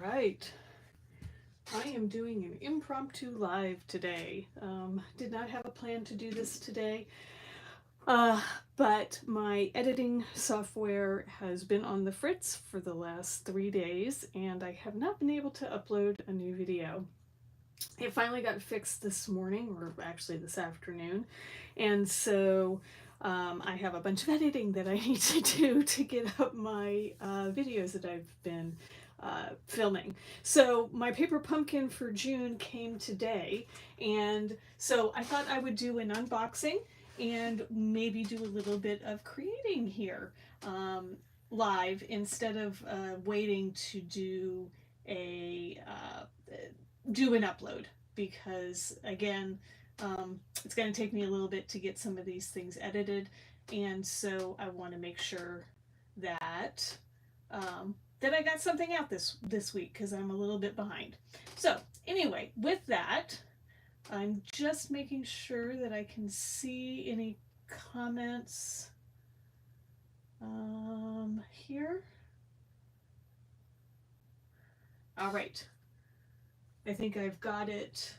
right. I am doing an impromptu live today. Did not have a plan to do this today, uh, but my editing software has been on the fritz for the last 3 days, and I have not been able to upload a new video. It finally got fixed this morning, or actually this afternoon, and so I have a bunch of editing that I need to do to get up my videos that I've been filming. So my paper pumpkin for June came today, and so I thought I would do an unboxing and maybe do a little bit of creating here live instead of waiting to do an upload, because again, it's going to take me a little bit to get some of these things edited, and so I want to make sure that that I got something out this week, because I'm a little bit behind. So anyway, with that, I'm just making sure that I can see any comments here. All right. I think I've got it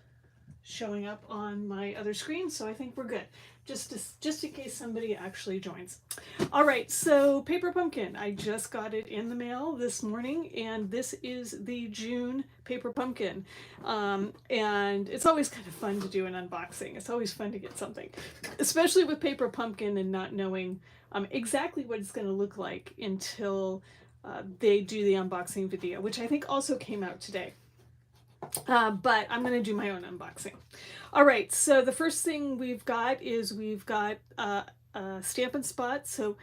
showing up on my other screen, so I think we're good. Just in case somebody actually joins. All right, so Paper Pumpkin, I just got it in the mail this morning, and this is the June Paper Pumpkin. And it's always kind of fun to do an unboxing. It's always fun to get something, especially with Paper Pumpkin and not knowing exactly what it's going to look like until they do the unboxing video, which I think also came out today. But I'm going to do my own unboxing. All right, so the first thing we've got is Stampin' Spot. So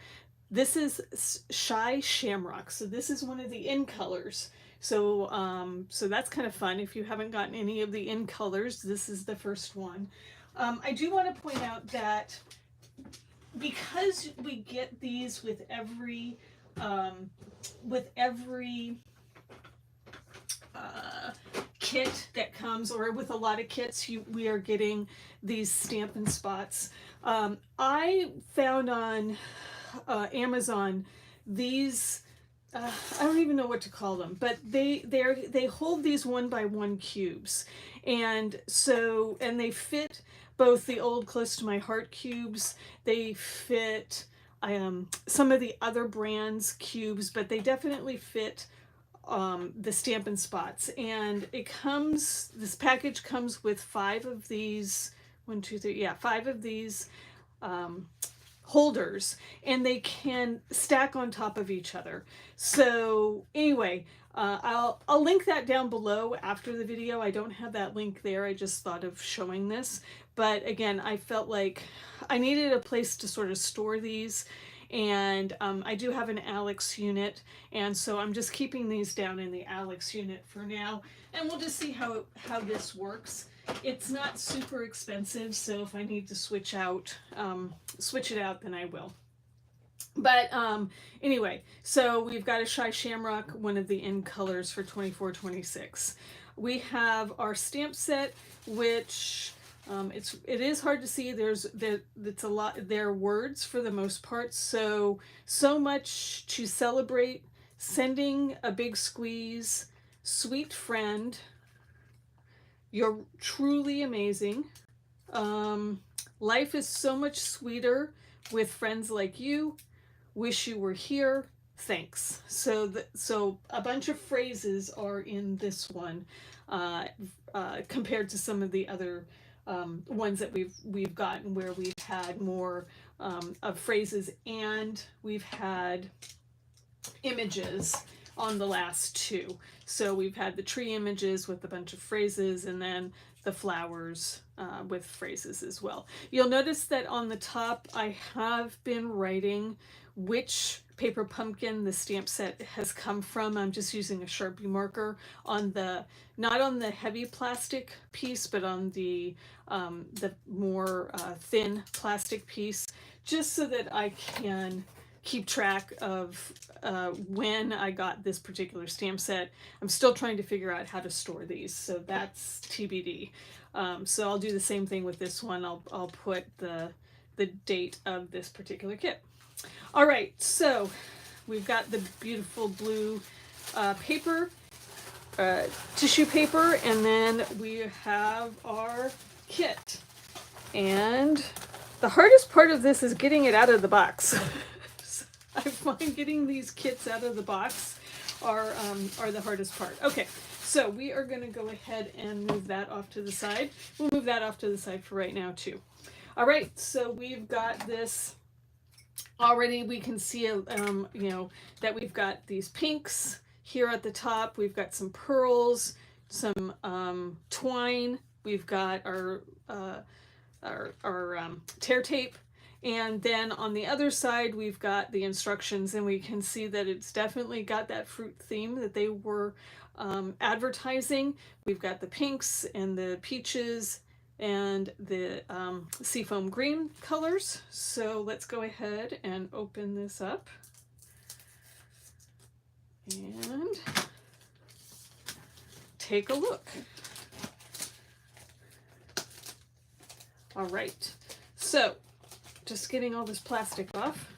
this is Shy Shamrock. So this is one of the in colors. So so that's kind of fun. If you haven't gotten any of the in colors, this is the first one. I do want to point out that because we get these with every kit that comes, or with a lot of kits, we are getting these Stampin' Spots. I found on Amazon these, I don't even know what to call them, but they hold these 1x1 cubes, and they fit both the old Close to My Heart cubes. They fit some of the other brands cubes, but they definitely fit the Stampin' Spots. And this package comes with 5 of these, 1, 2, 3, yeah, 5 of these holders, and they can stack on top of each other. So anyway, I'll link that down below after the video. I don't have that link there. I just thought of showing this. But again, I felt like I needed a place to sort of store these. And I do have an Alex unit, and so I'm just keeping these down in the Alex unit for now, and we'll just see how this works. It's not super expensive, so if I need to switch it out, then I will. But anyway, so we've got a Shy Shamrock, one of the in colors for 24-26. We have our stamp set, which it is hard to see. It's a lot. They're words for the most part. So much to celebrate. Sending a big squeeze. Sweet friend. You're truly amazing. Life is so much sweeter with friends like you. Wish you were here. Thanks. So a bunch of phrases are in this one compared to some of the other ones that we've gotten, where we've had more of phrases, and we've had images on the last 2. So we've had the tree images with a bunch of phrases, and then the flowers with phrases as well. You'll notice that on the top I have been writing which paper pumpkin the stamp set has come from. I'm just using a Sharpie marker on not on the heavy plastic piece, but on the more thin plastic piece, just so that I can keep track of when I got this particular stamp set. I'm still trying to figure out how to store these, so that's TBD. So I'll do the same thing with this one. I'll put the date of this particular kit. All right, so we've got the beautiful blue paper. tissue paper, and then we have our kit. And the hardest part of this is getting it out of the box. I find getting these kits out of the box are the hardest part. Okay, so we are going to go ahead and move that off to the side. We'll move that off to the side for right now too. All right, so we've got this already. We can see, you know, that we've got these pinks here at the top. We've got some pearls, some twine. We've got our tear tape. And then on the other side, we've got the instructions, and we can see that it's definitely got that fruit theme that they were advertising. We've got the pinks and the peaches and the seafoam green colors. So let's go ahead and open this up and take a look. All right, so just getting all this plastic off.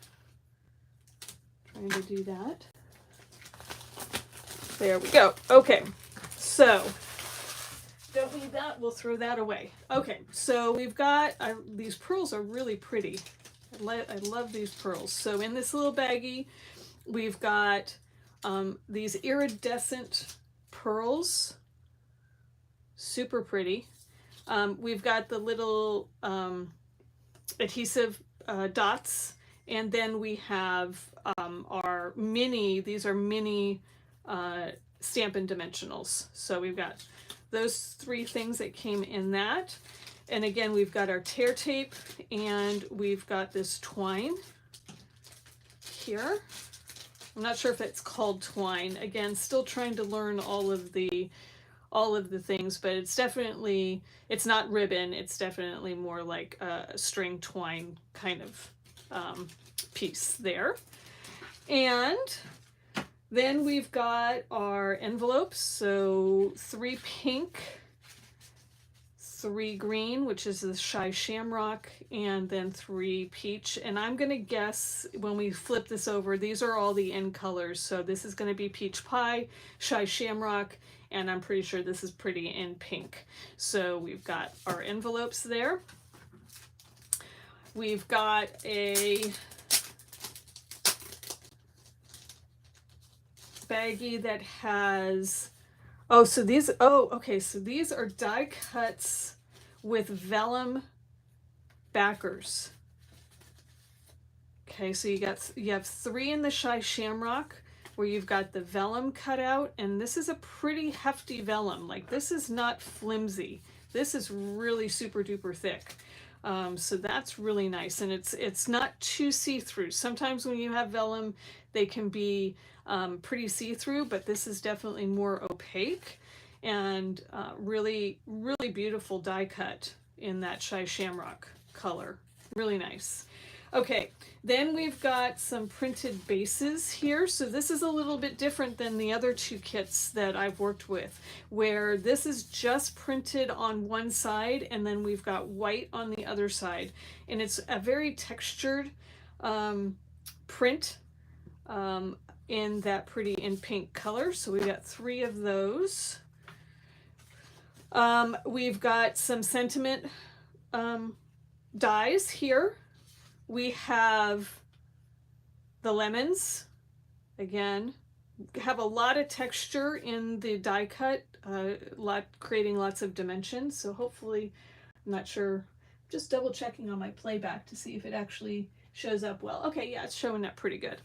Trying to do that. There we go. Okay, so don't need that. We'll throw that away. Okay, so we've got, these pearls are really pretty. I love these pearls. So in this little baggie, we've got these iridescent pearls. Super pretty. We've got the little adhesive dots, and then we have our mini, these are mini Stampin' Dimensionals. So we've got those three things that came in that. And again, we've got our tear tape, and we've got this twine here. I'm not sure if it's called twine. Again, still trying to learn all of the things, but it's definitely, it's not ribbon, it's definitely more like a string twine kind of piece there. And then we've got our envelopes, so 3 pink, 3 green, which is the Shy Shamrock, and then 3 peach. And I'm gonna guess when we flip this over, these are all the end colors. So this is gonna be Peach Pie, Shy Shamrock, and I'm pretty sure this is Pretty in Pink. So we've got our envelopes there. We've got a baggie that has, oh, so these, oh, okay, so these are die cuts with vellum backers. Okay, so you have 3 in the Shy Shamrock, where you've got the vellum cut out, and this is a pretty hefty vellum. Like, this is not flimsy. This is really super duper thick. So that's really nice, and it's not too see-through. Sometimes when you have vellum, they can be pretty see-through, but this is definitely more opaque, and really, really beautiful die cut in that Shy Shamrock color. Really nice. Okay, then we've got some printed bases here. So this is a little bit different than the other 2 kits that I've worked with, where this is just printed on one side, and then we've got white on the other side. And it's a very textured print in that Pretty in Pink color. So we've got 3 of those. We've got some sentiment dies here. We have the lemons, again, have a lot of texture in the die cut, creating lots of dimensions. So hopefully, I'm not sure, just double checking on my playback to see if it actually shows up well. Okay, yeah, it's showing up pretty good.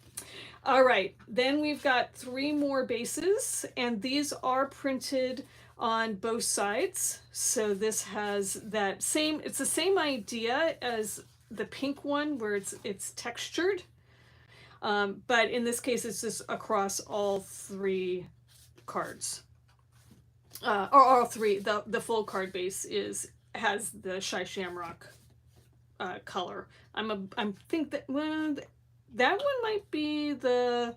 All right, then we've got 3 more bases, and these are printed on both sides. So this has that same, it's the same idea as the pink one, where it's textured, but in this case it's just across all 3 cards, or all 3. The full card base has the Shy Shamrock color. I think that, well, that one might be the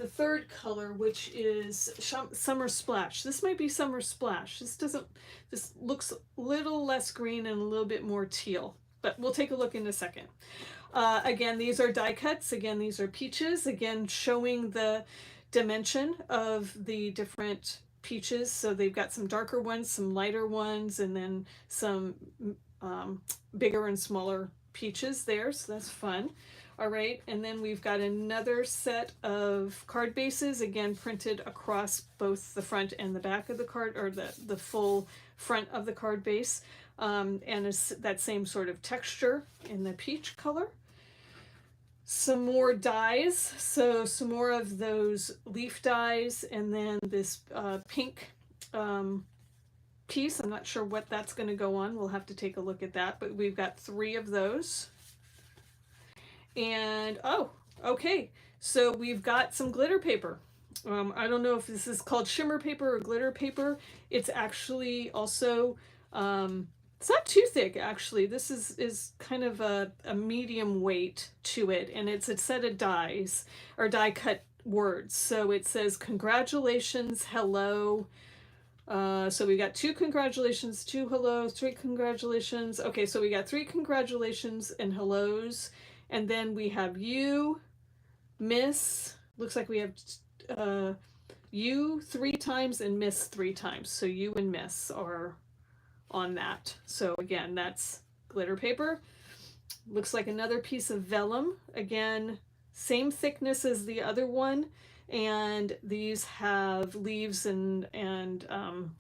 3rd color, which is Summer Splash. This might be Summer Splash. This looks a little less green and a little bit more teal, but we'll take a look in a second. Again, these are die cuts. Again, these are peaches. Again, showing the dimension of the different peaches. So they've got some darker ones, some lighter ones, and then some bigger and smaller peaches there. So that's fun. All right, and then we've got another set of card bases, again printed across both the front and the back of the card, or the full front of the card base, and it's that same sort of texture in the peach color. Some more dies, so some more of those leaf dies, and then this pink piece. I'm not sure what that's going to go on. We'll have to take a look at that, but we've got 3 of those. And oh, okay, so we've got some glitter paper. I don't know if this is called shimmer paper or glitter paper. It's actually also, it's not too thick actually. This is kind of a medium weight to it, and it's a set of dies, or die cut words. So it says congratulations, hello. So we got 2 congratulations, 2 hellos, 3 congratulations. Okay, so we got 3 congratulations and hellos. And then we have you, miss, looks like we have you 3 times and miss 3 times. So you and miss are on that. So again, that's glitter paper. Looks like another piece of vellum. Again, same thickness as the other one. And these have leaves and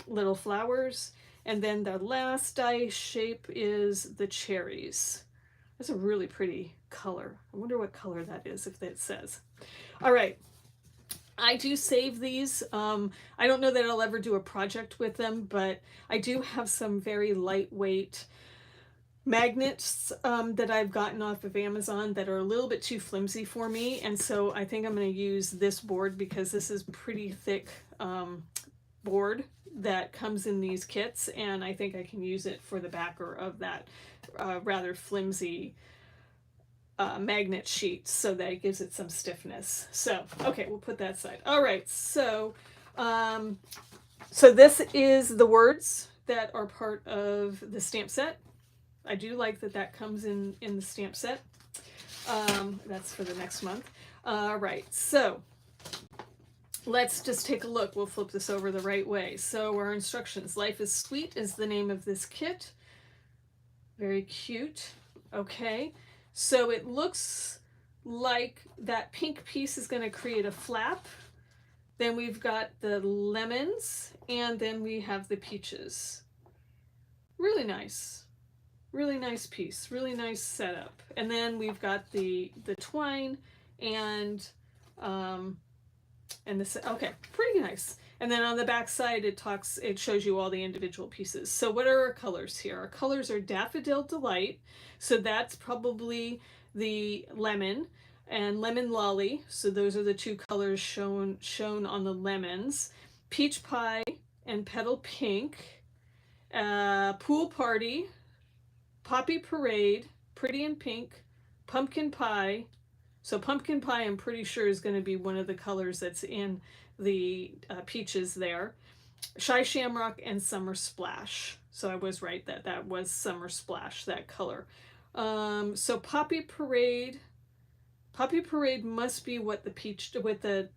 little flowers. And then the last die shape is the cherries. That's a really pretty color. I wonder what color that is, if that says. All right. I do save these. I don't know that I'll ever do a project with them, but I do have some very lightweight magnets that I've gotten off of Amazon that are a little bit too flimsy for me. And so I think I'm going to use this board, because this is pretty thick board that comes in these kits, and I think I can use it for the backer of that rather flimsy magnet sheet, so that it gives it some stiffness. So okay, we'll put that aside. All right, so so this is the words that are part of the stamp set. I do like that that comes in the stamp set. That's for the next month. All right, so let's just take a look. We'll flip this over the right way. So our instructions: Life is Sweet is the name of this kit. Very cute. Okay, so it looks like that pink piece is going to create a flap. Then we've got the lemons, and then we have the peaches. Really nice. Really nice piece. Really nice setup. And then we've got the twine and this. Okay, pretty nice. And then on the back side, it shows you all the individual pieces. So what are our colors here? Our colors are Daffodil Delight. So that's probably the lemon, and Lemon Lolly. So those are the 2 colors shown on the lemons. Peach Pie and Petal Pink. Pool Party, Poppy Parade, Pretty in Pink, Pumpkin Pie. So Pumpkin Pie, I'm pretty sure, is going to be one of the colors that's in the peaches there. Shy Shamrock and Summer Splash. So I was right that was Summer Splash, that color. So Poppy Parade must be what the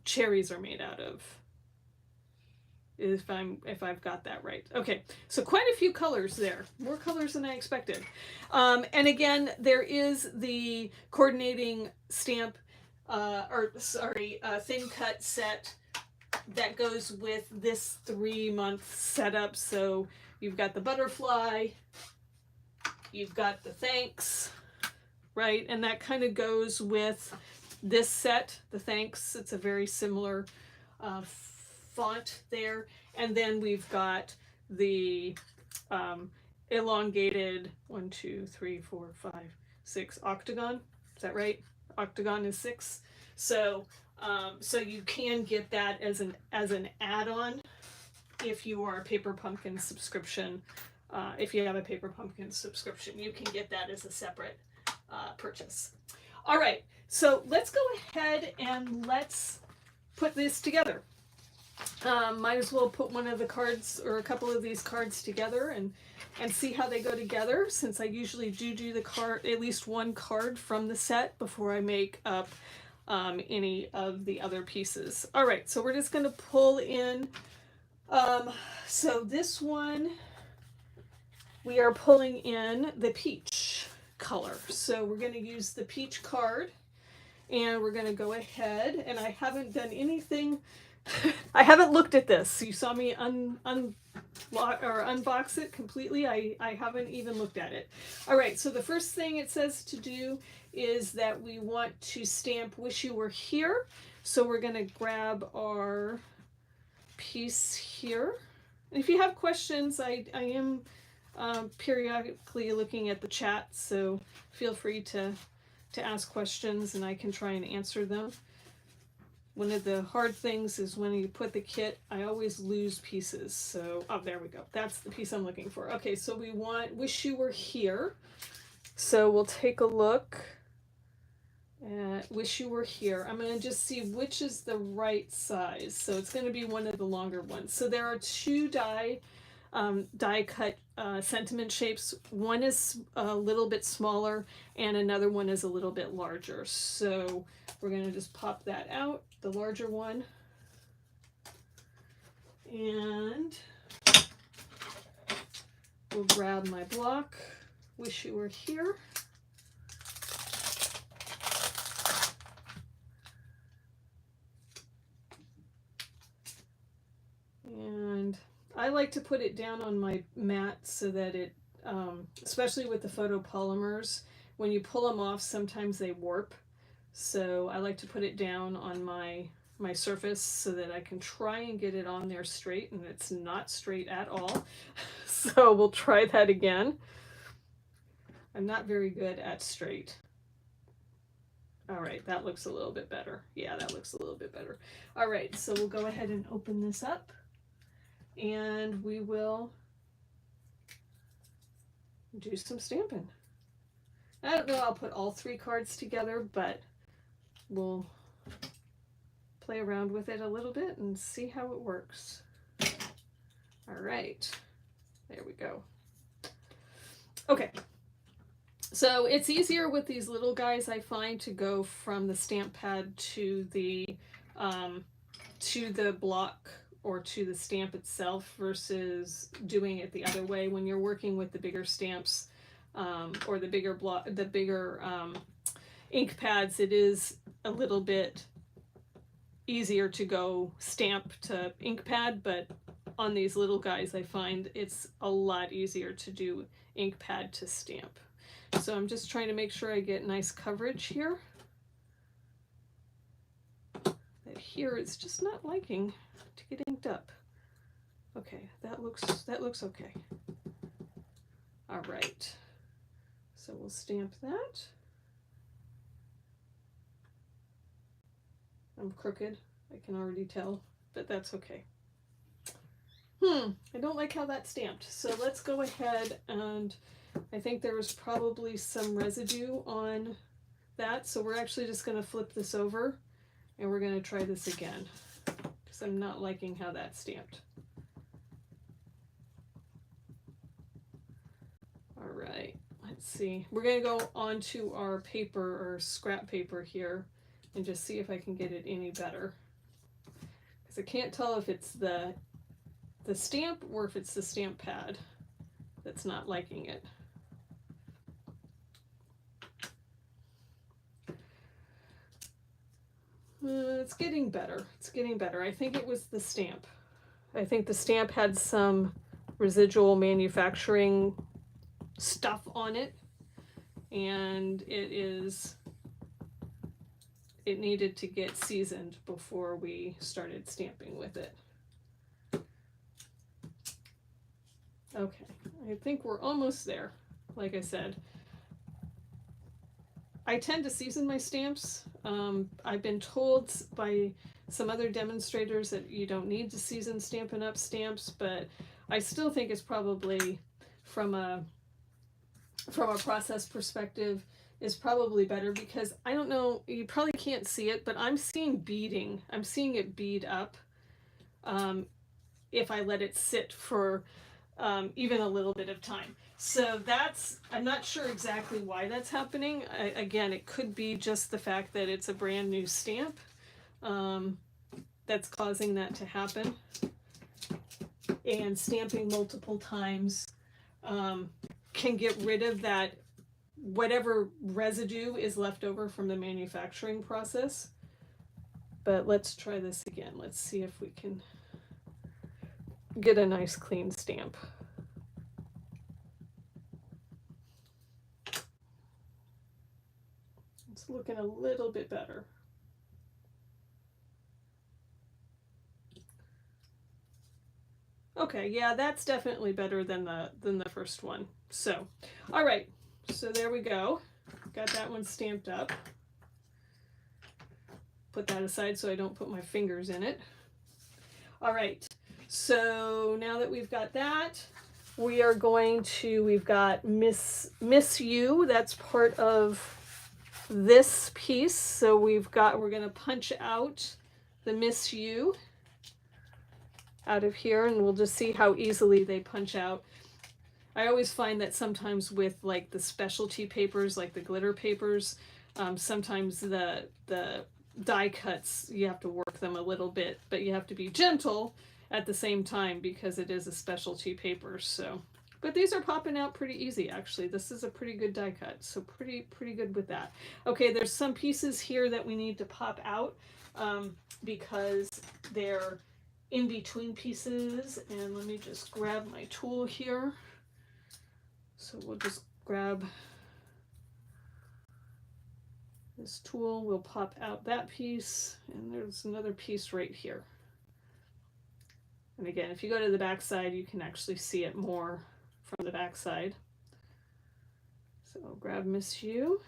cherries are made out of, if I've got that right. Okay, so quite a few colors there, more colors than I expected. And again, there is the coordinating stamp, thin cut set that goes with this 3-month setup. So you've got the butterfly, you've got the thanks, right? And that kind of goes with this set, the thanks. It's a very similar font there. And then we've got the elongated 1, 2, 3, 4, 5, 6 octagon. Is that right? Octagon is 6. So so you can get that as an add-on if you are a Paper Pumpkin subscription. If you have a Paper Pumpkin subscription, you can get that as a separate purchase. All right, so let's go ahead and let's put this together. Might as well put one of the cards, or a couple of these cards, together and see how they go together, since I usually do the card, at least one card from the set, before I make up any of the other pieces. All right, so we're just going to pull in. So this one, we are pulling in the peach color. So we're going to use the peach card, and we're going to go ahead, and I haven't done anything. I haven't looked at this. You saw me unbox it completely. I haven't even looked at it. All right, so the first thing it says to do is that we want to stamp "Wish You Were Here." So we're going to grab our piece here. And if you have questions, I am periodically looking at the chat, so feel free to ask questions and I can try and answer them. One of the hard things is when you put the kit, I always lose pieces. So, oh, there we go. That's the piece I'm looking for. Okay, so we want "Wish You Were Here." So we'll take a look at "Wish You Were Here." I'm going to just see which is the right size. So it's going to be one of the longer ones. So there are two die cut sentiment shapes. One is a little bit smaller and another one is a little bit larger. So we're going to just pop that out, the larger one, and we'll grab my block, "Wish You Were Here." And I like to put it down on my mat so that it, especially with the photopolymers, when you pull them off, sometimes they warp. So I like to put it down on my surface so that I can try and get it on there straight, and it's not straight at all. So we'll try that again. I'm not very good at straight. All right, that looks a little bit better. Yeah, that looks a little bit better. All right, so we'll go ahead and open this up, and we will do some stamping. I don't know, I'll put all three cards together, but we'll play around with it a little bit and see how it works. All right, there we go. Okay, so it's easier with these little guys, I find, to go from the stamp pad to the block or to the stamp itself versus doing it the other way. When you're working with the bigger stamps or the bigger block, the bigger ink pads, it is a little bit easier to go stamp to ink pad, but on these little guys I find it's a lot easier to do ink pad to stamp. So I'm just trying to make sure I get nice coverage here. That here it's just not liking to get inked up. Okay, that looks okay. All right, so we'll stamp that. I'm crooked, I can already tell, but that's okay. I don't like how that's stamped. So let's go ahead, and I think there was probably some residue on that. So we're actually just going to flip this over and we're going to try this again because I'm not liking how that's stamped. All right, let's see. We're going to go onto our paper or scrap paper here and just see if I can get it any better, because I can't tell if it's the stamp or if it's the stamp pad that's not liking it. It's getting better. It's getting better. I think it was the stamp. I think the stamp had some residual manufacturing stuff on it, and it needed to get seasoned before we started stamping with it. Okay, I think we're almost there. Like I said, I tend to season my stamps. I've been told by some other demonstrators that you don't need to season Stampin' Up! Stamps, but I still think it's probably, from a process perspective, is probably better, because I don't know, you probably can't see it, but I'm seeing beading. I'm seeing it bead up if I let it sit for even a little bit of time. So that's, I'm not sure exactly why that's happening. Again, it could be just the fact that it's a brand new stamp that's causing that to happen. And stamping multiple times can get rid of that, whatever residue is left over from the manufacturing process. But let's try this again. Let's see if we can get a nice clean stamp. It's looking a little bit better. Okay, yeah, that's definitely better than the first one. So, all right, so there we go. Got that one stamped up. Put that aside so I don't put my fingers in it. All right, so now that we've got that, we are going to, we've got Miss You, that's part of this piece. So we're going to punch out the Miss You out of here, and we'll just see how easily they punch out. I always find that sometimes with like the specialty papers, like the glitter papers, sometimes the die cuts, you have to work them a little bit, but you have to be gentle at the same time because it is a specialty paper. So, but these are popping out pretty easy, actually. This is a pretty good die cut, so pretty good with that. Okay, there's some pieces here that we need to pop out because they're in between pieces, and let me just grab my tool here. So we'll just grab this tool, we'll pop out that piece, and there's another piece right here. And again, if you go to the back side, you can actually see it more from the back side. So I'll grab Miss U,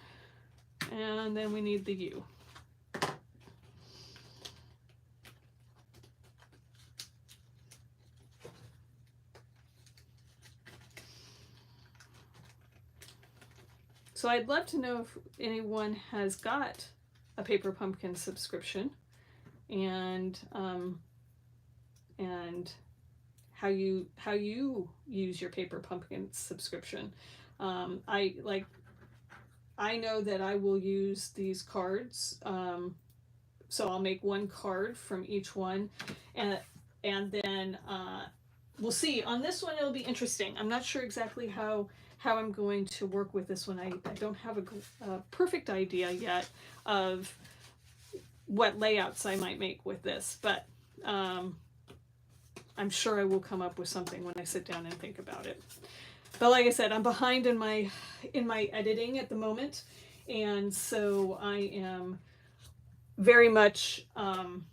and then we need the U. So I'd love to know if anyone has got a Paper Pumpkin subscription, and how you use your Paper Pumpkin subscription. I know that I will use these cards, so I'll make one card from each one, and then we'll see. On this one, it'll be interesting. I'm not sure exactly how I'm going to work with this one. I don't have a perfect idea yet of what layouts I might make with this, but I'm sure I will come up with something when I sit down and think about it. But like I said, I'm behind in my editing at the moment, and so I am very much kind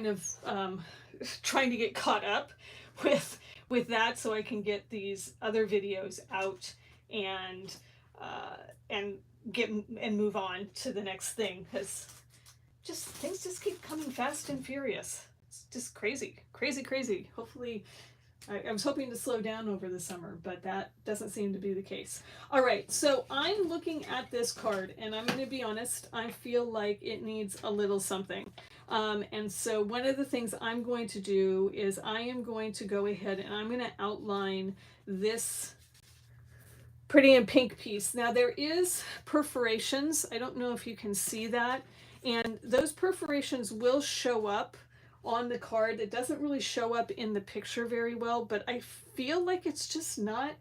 of trying to get caught up with that, so I can get these other videos out and move on to the next thing, because things just keep coming fast and furious. It's just crazy. Hopefully, I was hoping to slow down over the summer, but that doesn't seem to be the case. All right, so I'm looking at this card, and I'm going to be honest, I feel like it needs a little something. And so one of the things I'm going to do is I am going to go ahead and I'm going to outline this Pretty in Pink piece. Now there is perforations. I don't know if you can see that. And those perforations will show up on the card. It doesn't really show up in the picture very well, but I feel like it's just not,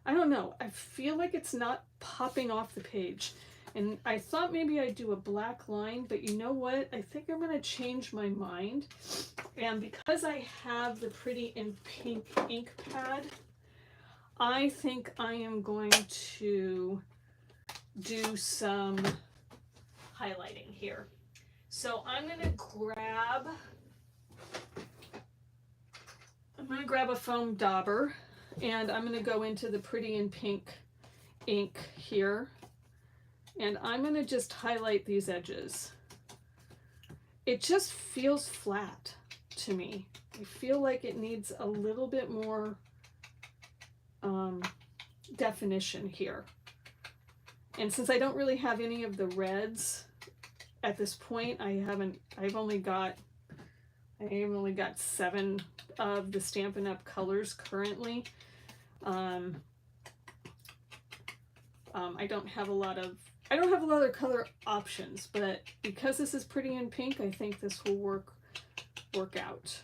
I don't know, I feel like it's not popping off the page. And I thought maybe I'd do a black line, but you know what? I think I'm going to change my mind. And because I have the Pretty in Pink ink pad, I think I am going to do some highlighting here. So I'm going to grab a foam dauber, and I'm going to go into the Pretty in Pink ink here. And I'm going to just highlight these edges. It just feels flat to me. I feel like it needs a little bit more definition here. And since I don't really have any of the reds at this point, I've only got I only got 7 of the Stampin' Up! Colors currently. I don't have a lot of color options, but because this is pretty in pink, I think this will work out.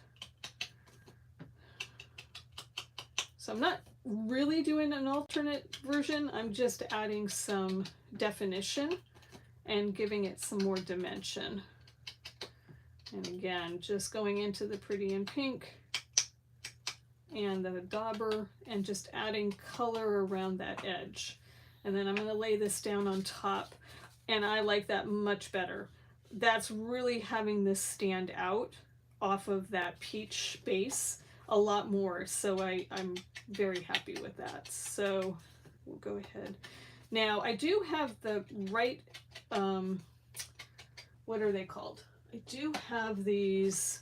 So I'm not really doing an alternate version. I'm just adding some definition and giving it some more dimension. And again, just going into the pretty in pink and the dauber and just adding color around that edge. And then I'm going to lay this down on top, and I like that much better. That's really having this stand out off of that peach base a lot more, so I'm very happy with that. So we'll go ahead. Now I do have the right, what are they called? I do have these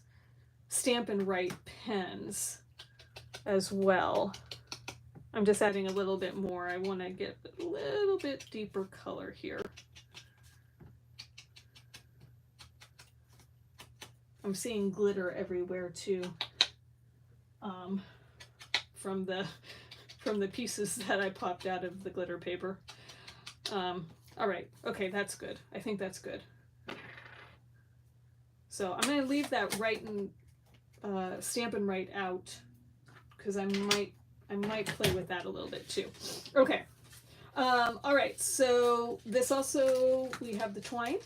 Stampin' Write pens as well. I'm just adding a little bit more. I want to get a little bit deeper color here. I'm seeing glitter everywhere too, from the pieces that I popped out of the glitter paper. All right, okay, that's good. I think that's good. So I'm going to leave that Stampin' Write out, because I might play with that a little bit too. Okay. All right, so this also, we have the twine.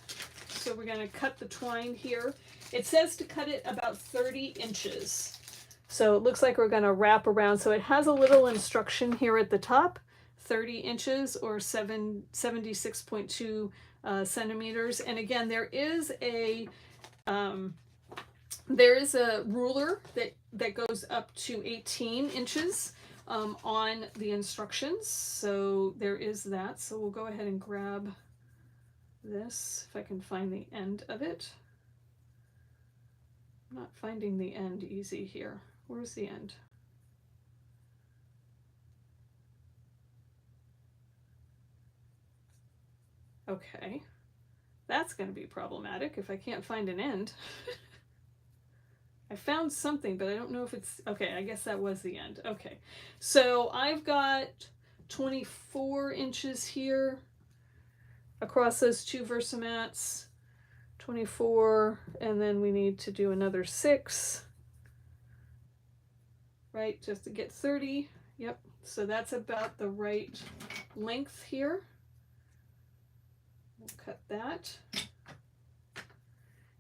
So we're going to cut the twine here. It says to cut it about 30 inches. So it looks like we're going to wrap around. So it has a little instruction here at the top, 30 inches or 76.2 centimeters. And again, there is a ruler that goes up to 18 inches on the instructions. So there is that. So we'll go ahead and grab this, if I can find the end of it. I'm not finding the end easy here. Where's the end? Okay, that's going to be problematic if I can't find an end. I found something, but I don't know if it's, okay, I guess that was the end. Okay, so I've got 24 inches here across those 2 Versamats, 24, and then we need to do another 6, right, just to get 30. Yep, so that's about the right length here. We'll cut that,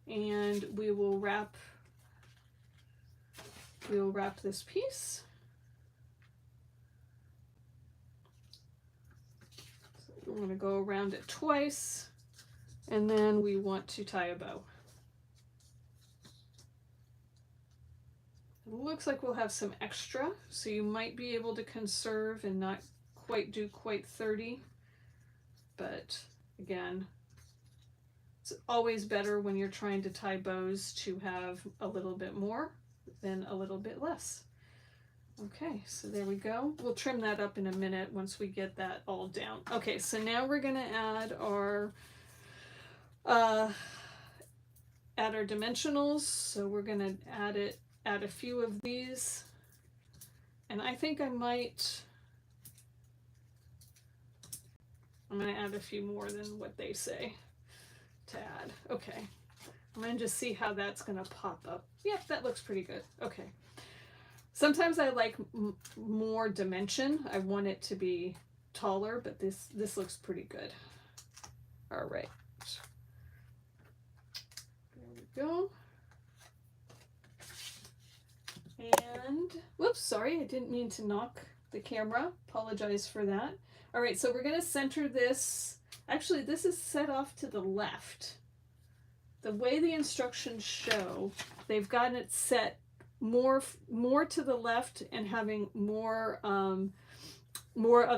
and we will wrap this piece. So we're going to go around it twice, and then we want to tie a bow. It looks like we'll have some extra, so you might be able to conserve and not do quite 30, but again, it's always better when you're trying to tie bows to have a little bit more than a little bit less. Okay, so there we go. We'll trim that up in a minute once we get that all down. Okay, so now we're going to add our dimensionals. So we're going to add a few of these, and I think I'm going to add a few more than what they say to add. Okay, I'm going to just see how that's going to pop up. Yep, that looks pretty good. Okay. Sometimes I like more dimension. I want it to be taller, but this looks pretty good. All right. There we go. And, whoops, sorry, I didn't mean to knock the camera. Apologize for that. All right, so we're going to center this. Actually, this is set off to the left. The way the instructions show, they've gotten it set more to the left and having more of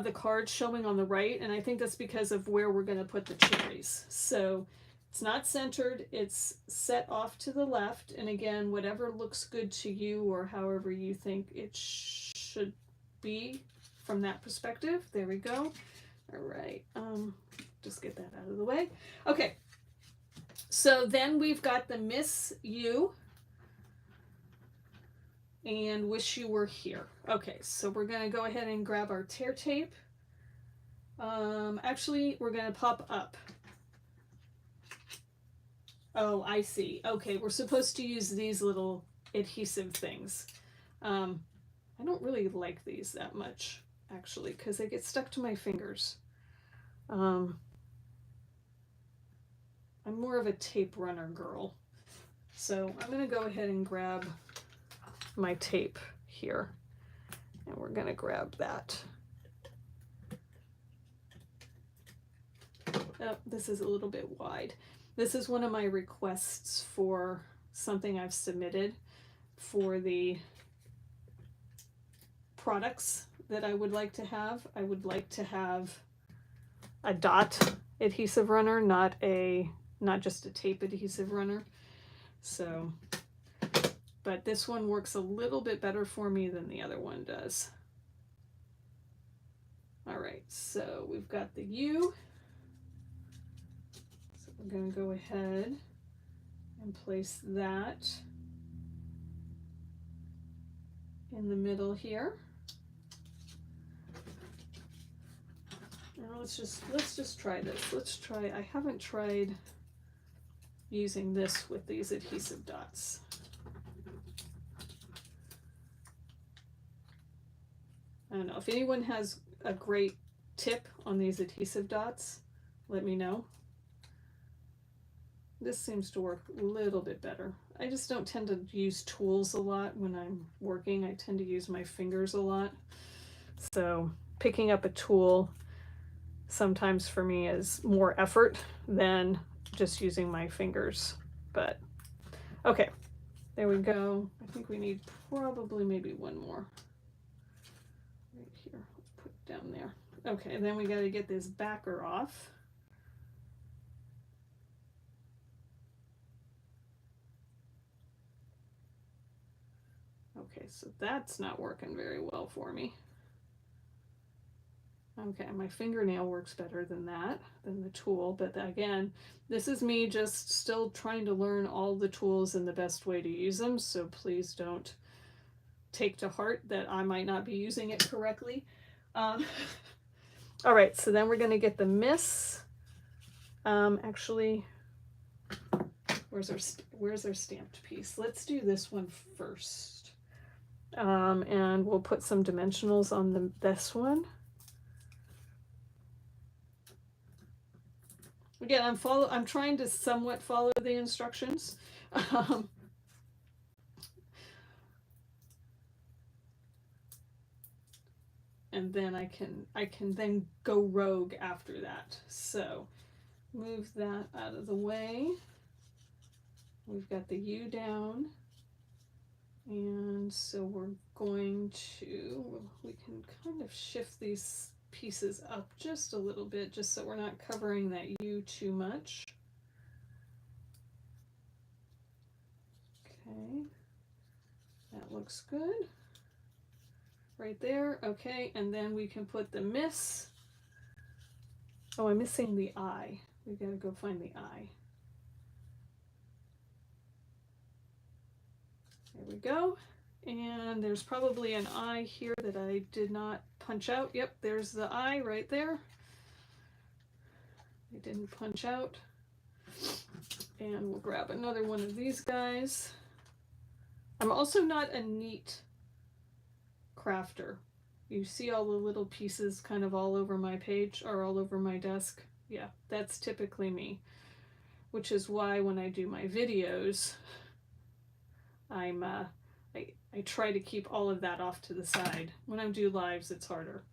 the cards showing on the right, and I think that's because of where we're going to put the cherries. So it's not centered, it's set off to the left, and again, whatever looks good to you or however you think it should be from that perspective. There we go. All right, just get that out of the way. Okay, so then we've got the Miss You and wish you were here. Okay, so we're going to go ahead and grab our tear tape. Actually, we're going to pop up. Oh, I see. Okay, we're supposed to use these little adhesive things. I don't really like these that much, actually, because they get stuck to my fingers. I'm more of a tape runner girl. So I'm going to go ahead and grab my tape here, and we're going to grab that. Oh, this is a little bit wide. This is one of my requests for something I've submitted for the products that I would like to have. I would like to have a dot adhesive runner, not just a tape adhesive runner. So, but this one works a little bit better for me than the other one does. All right, so we've got the U. So we're going to go ahead and place that in the middle here. Now let's just try this. Let's try, I haven't tried using this with these adhesive dots. I don't know, if anyone has a great tip on these adhesive dots, let me know. This seems to work a little bit better. I just don't tend to use tools a lot when I'm working. I tend to use my fingers a lot. So picking up a tool sometimes for me is more effort than just using my fingers. But okay, there we go. I think we need probably maybe one more. Right here, let's put it down there. Okay, and then we got to get this backer off. Okay, so that's not working very well for me. Okay, my fingernail works better than that, than the tool, but again, this is me just still trying to learn all the tools and the best way to use them, so please don't take to heart that I might not be using it correctly. All right, so then we're going to get the miss. Actually, where's our stamped piece? Let's do this one first. And we'll put some dimensionals on this one. Again, I'm trying to somewhat follow the instructions. And then I can then go rogue after that. So move that out of the way. We've got the U down. And so we're going to, we can kind of shift these pieces up just a little bit, just so we're not covering that U too much. Okay, that looks good. Right there, okay, and then we can put the miss. Oh, I'm missing the I. We gotta go find the I. There we go. And there's probably an I here that I did not punch out. Yep, there's the I right there. I didn't punch out. And we'll grab another one of these guys. I'm also not a neat crafter. You see all the little pieces kind of all over my page or all over my desk? Yeah, that's typically me. Which is why when I do my videos, I try to keep all of that off to the side. When I do lives, it's harder.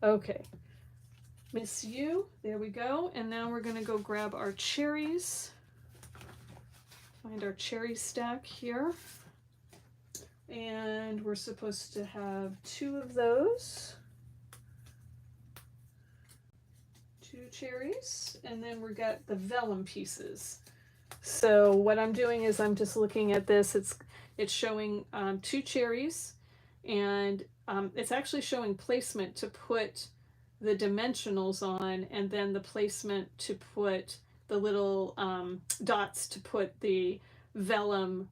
Okay, Miss U, there we go. And now we're gonna go grab our cherries. Find our cherry stack here. And we're supposed to have 2 of those. 2 cherries. And then we got the vellum pieces. So what I'm doing is I'm just looking at this. It's showing 2 cherries, and it's actually showing placement to put the dimensionals on, and then the placement to put the little dots to put the vellum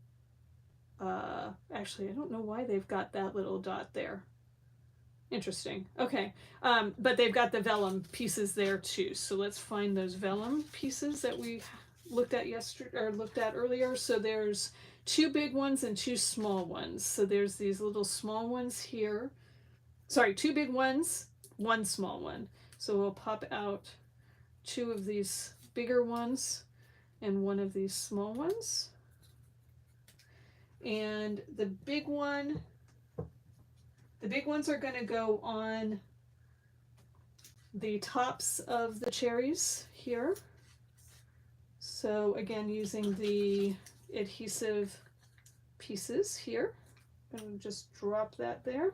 Actually, I don't know why they've got that little dot there. Interesting. Okay. But they've got the vellum pieces there too. So let's find those vellum pieces that we looked at yesterday, or looked at earlier. So there's 2 big ones and 2 small ones. So there's these little small ones here. Sorry, 2 big ones, 1 small one. So we'll pop out 2 of these bigger ones and 1 of these small ones. And the big ones are going to go on the tops of the cherries here. So again, using the adhesive pieces here, and just drop that there.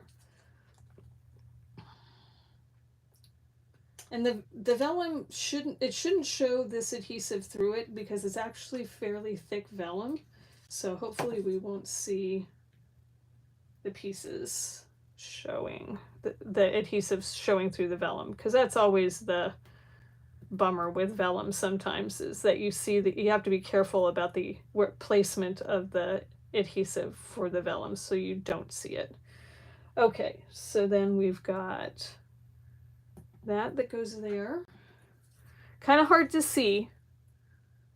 And the vellum shouldn't show this adhesive through it because it's actually fairly thick vellum. So hopefully we won't see the pieces showing, the adhesives showing through the vellum, because that's always the bummer with vellum sometimes, is that you see that you have to be careful about the placement of the adhesive for the vellum so you don't see it. Okay, so then we've got that goes there. Kind of hard to see.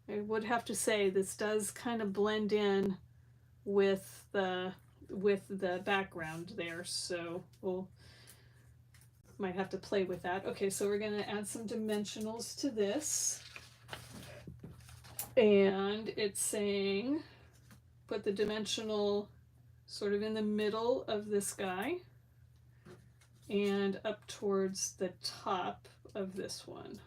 I would have to say this does kind of blend in with the background there, so we'll might have to play with that. Okay, so we're going to add some dimensionals to this, and it's saying put the dimensional sort of in the middle of this guy and up towards the top of this one.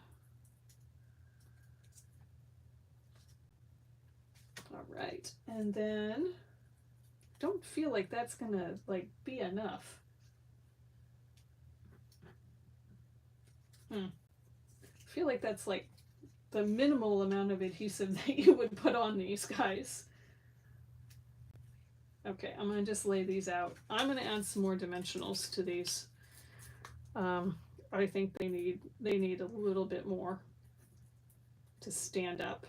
All right, and then don't feel like that's gonna like be enough. I feel like that's like the minimal amount of adhesive that you would put on these guys. Okay, I'm gonna just lay these out. I'm gonna add some more dimensionals to these. I think they need a little bit more to stand up.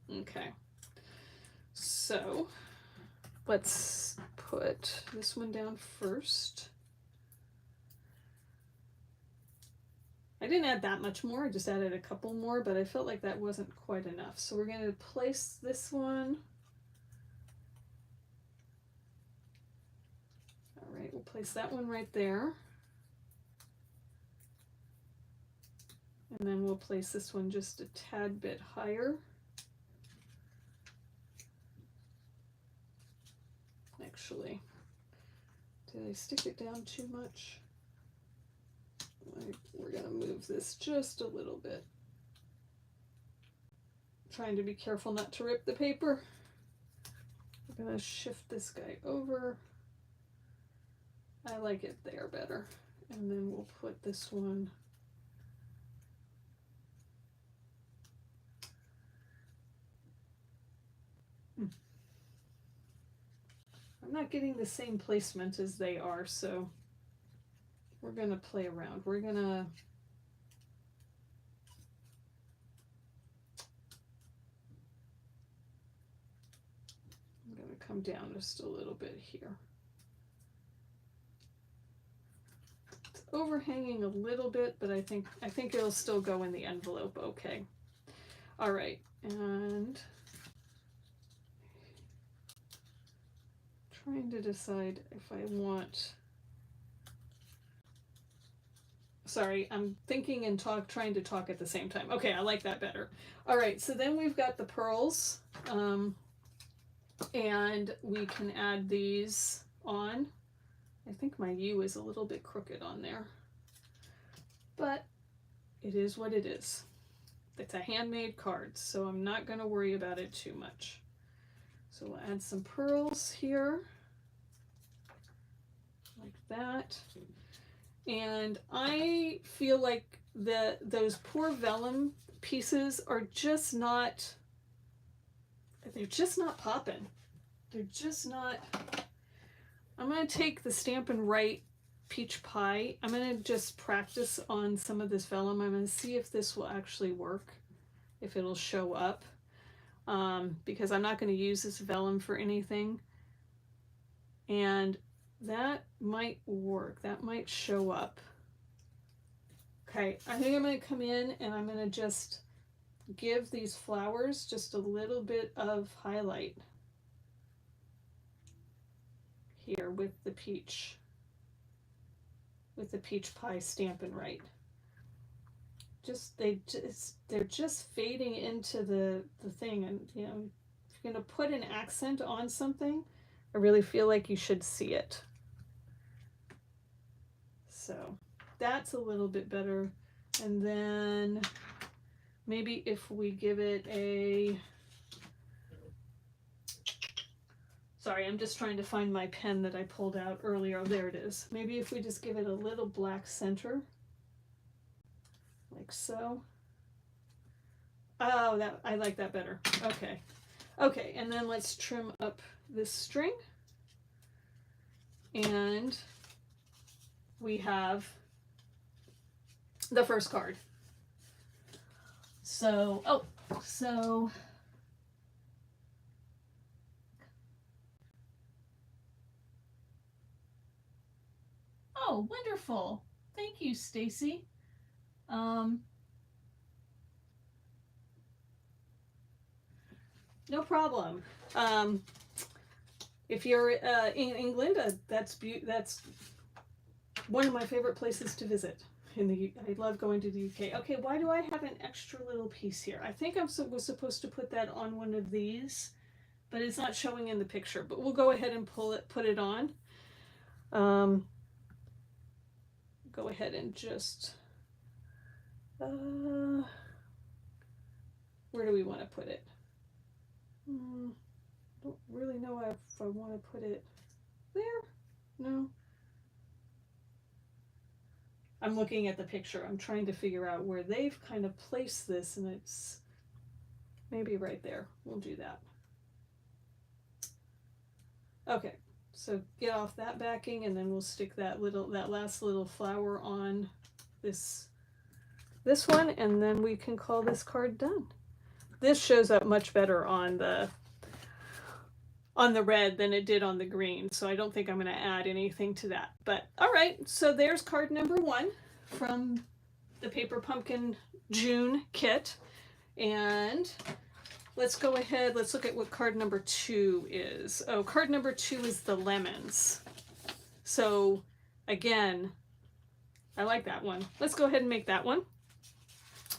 Okay, so let's put this one down first. I didn't add that much more, I just added a couple more, but I felt like that wasn't quite enough. So we're going to place this one. All right, we'll place that one right there. And then we'll place this one just a tad bit higher. Actually, did I stick it down too much? We're going to move this just a little bit. Trying to be careful not to rip the paper. I'm going to shift this guy over. I like it there better. And then we'll put this one I'm not getting the same placement as they are, so we're going to play around. I'm going to come down just a little bit here. It's overhanging a little bit, but I think it'll still go in the envelope okay. All right, and trying to decide if I want, sorry, I'm thinking and trying to talk at the same time. Okay, I like that better. All right, so then we've got the pearls, and we can add these on. I think my U is a little bit crooked on there, but it is what it is. It's a handmade card, so I'm not going to worry about it too much. So we'll add some pearls here, like that. And I feel like those poor vellum pieces are just not, they're just not popping. They're just not. I'm going to take the Stampin' Write peach pie. I'm going to just practice on some of this vellum. I'm going to see if this will actually work, if it'll show up, because I'm not going to use this vellum for anything. And that might work. That might show up. Okay, I think I'm going to come in and I'm going to just give these flowers just a little bit of highlight here with the peach pie Stampin' Right. They're just fading into the thing, and you know, if you're going to put an accent on something, I really feel like you should see it. So that's a little bit better. And then maybe if we give it a, sorry, I'm just trying to find my pen that I pulled out earlier. Oh, there it is. Maybe if we just give it a little black center, like so. Oh, that, I like that better. Okay. Okay, and then let's trim up this string. And we have the first card. So, oh, wonderful. Thank you, Stacy. No problem. If you're in England, that's one of my favorite places to visit. I love going to the UK. Okay, why do I have an extra little piece here? I think I was supposed to put that on one of these, but it's not showing in the picture. But we'll go ahead and put it on. Go ahead and just, where do we want to put it? Don't really know if I want to put it there. No. I'm looking at the picture. I'm trying to figure out where they've kind of placed this, and it's maybe right there. We'll do that. Okay, so get off that backing, and then we'll stick that last little flower on this one, and then we can call this card done. This shows up much better on the red than it did on the green, so I don't think I'm going to add anything to that. But all right, so there's card number 1 from the Paper Pumpkin June kit. And let's go ahead, let's look at what card number 2 is. Oh, card number 2 is the lemons. So again, I like that one. Let's go ahead and make that one.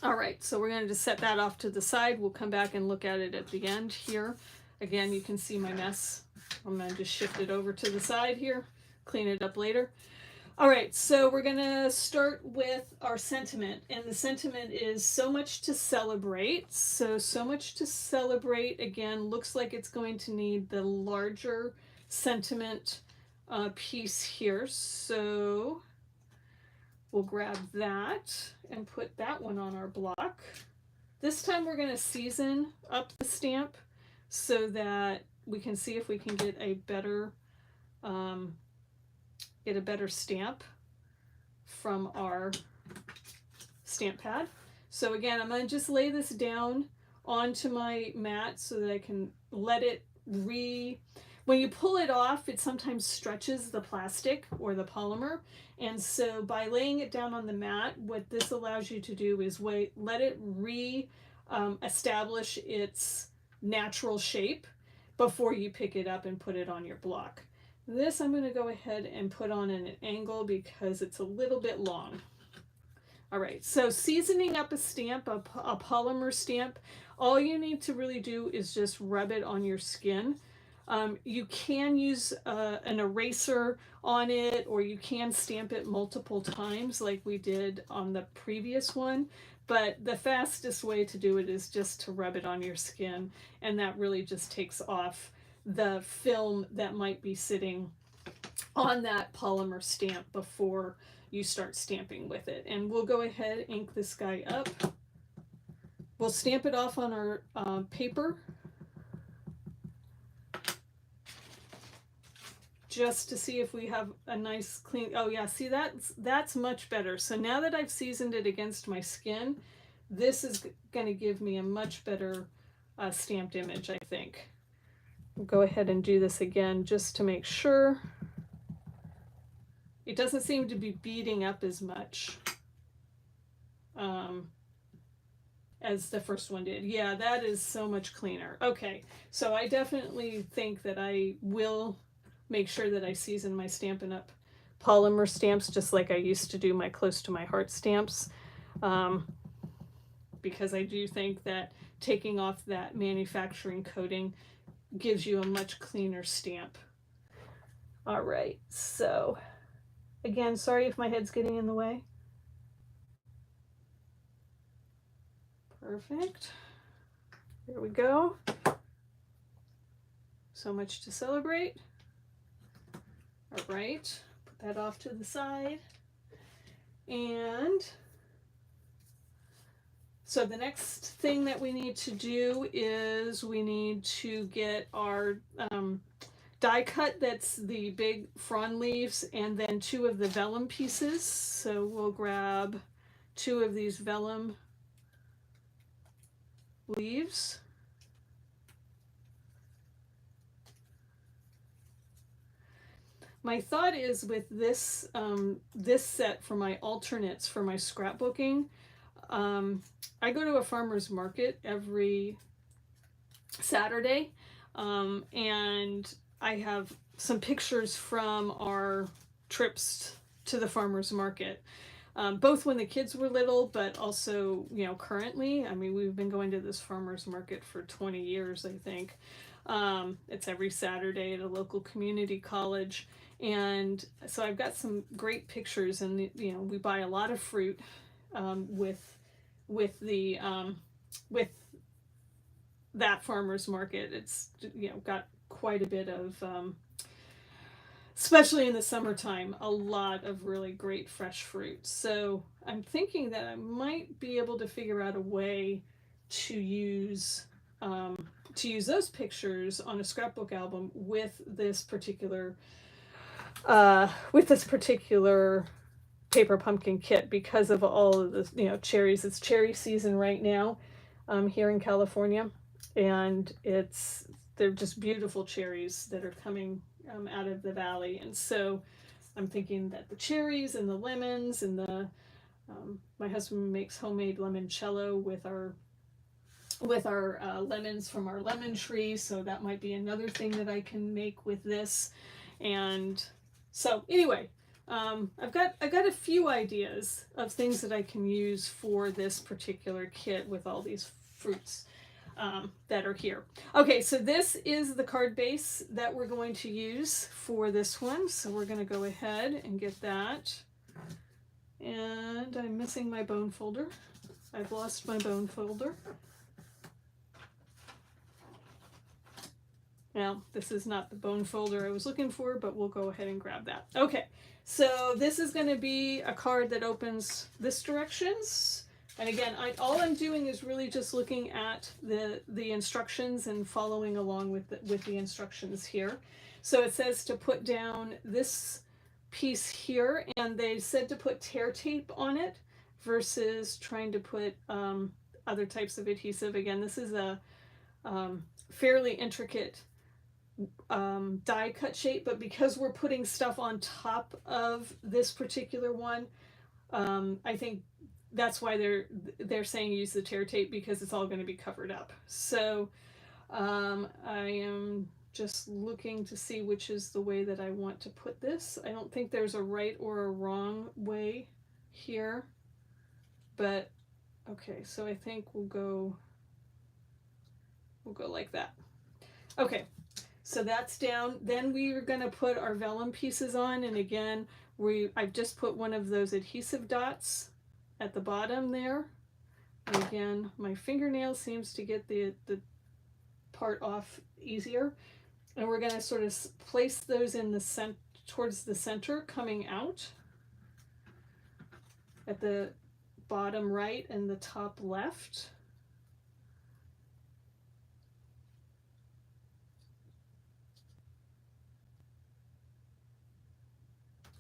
All right, so we're going to just set that off to the side. We'll come back and look at it at the end here. Again, you can see my mess. I'm going to just shift it over to the side here, clean it up later. All right, so we're going to start with our sentiment, and the sentiment is so much to celebrate. So much to celebrate, again, looks like it's going to need the larger sentiment piece here. So we'll grab that and put that one on our block. This time we're going to season up the stamp so that we can see if we can get a better stamp from our stamp pad. So again, I'm going to just lay this down onto my mat so that I can let it when you pull it off, it sometimes stretches the plastic or the polymer. And so by laying it down on the mat, what this allows you to do is let it establish its natural shape before you pick it up and put it on your block. This I'm going to go ahead and put on at an angle because it's a little bit long. All right, so seasoning up a stamp, a polymer stamp, all you need to really do is just rub it on your skin. You can use an eraser on it, or you can stamp it multiple times like we did on the previous one. But the fastest way to do it is just to rub it on your skin, and that really just takes off the film that might be sitting on that polymer stamp before you start stamping with it. And we'll go ahead and ink this guy up. We'll stamp it off on our paper. just to see if we have a nice clean, oh yeah, see that's much better. So now that I've seasoned it against my skin, this is going to give me a much better stamped image, I think. I'll go ahead and do this again just to make sure. It doesn't seem to be beating up as much as the first one did. Yeah, that is so much cleaner. Okay, so I definitely think that I will make sure that I season my Stampin' Up! Polymer stamps just like I used to do my Close to My Heart stamps, because I do think that taking off that manufacturing coating gives you a much cleaner stamp. All right, so again, sorry if my head's getting in the way. Perfect. There we go. So much to celebrate. All right, put that off to the side. And so the next thing that we need to do is we need to get our die cut. That's the big frond leaves, and then 2 of the vellum pieces. So we'll grab 2 of these vellum leaves. My thought is with this this set for my alternates for my scrapbooking, I go to a farmer's market every Saturday, and I have some pictures from our trips to the farmer's market, both when the kids were little, but also, you know, currently. I mean, we've been going to this farmer's market for 20 years, I think. It's every Saturday at a local community college. And so I've got some great pictures, and you know, we buy a lot of fruit with that farmer's market. It's, you know, got quite a bit of especially in the summertime, a lot of really great fresh fruit. So I'm thinking that I might be able to figure out a way to use those pictures on a scrapbook album with this particular paper pumpkin kit, because of all of the, you know, cherries. It's cherry season right now here in California, and they're just beautiful cherries that are coming out of the valley. And so I'm thinking that the cherries and the lemons and the my husband makes homemade limoncello with our lemons from our lemon tree, so that might be another thing that I can make with this. And so anyway, I've got a few ideas of things that I can use for this particular kit with all these fruits that are here. Okay, so this is the card base that we're going to use for this one. So we're going to go ahead and get that. And I'm missing my bone folder. I've lost my bone folder. Now, this is not the bone folder I was looking for, but we'll go ahead and grab that. Okay, so this is going to be a card that opens this directions. And again, all I'm doing is really just looking at the instructions and following along with the instructions here. So it says to put down this piece here, and they said to put tear tape on it versus trying to put other types of adhesive. Again, this is a fairly intricate die cut shape, but because we're putting stuff on top of this particular one, I think that's why they're saying use the tear tape, because it's all going to be covered up. So I am just looking to see which is the way that I want to put this. I don't think there's a right or a wrong way here, but okay, so I think we'll go like that. Okay, so that's down. Then we are going to put our vellum pieces on, and again, I've just put one of those adhesive dots at the bottom there. And again, my fingernail seems to get the part off easier. And we're going to sort of place those in the towards the center, coming out at the bottom right and the top left.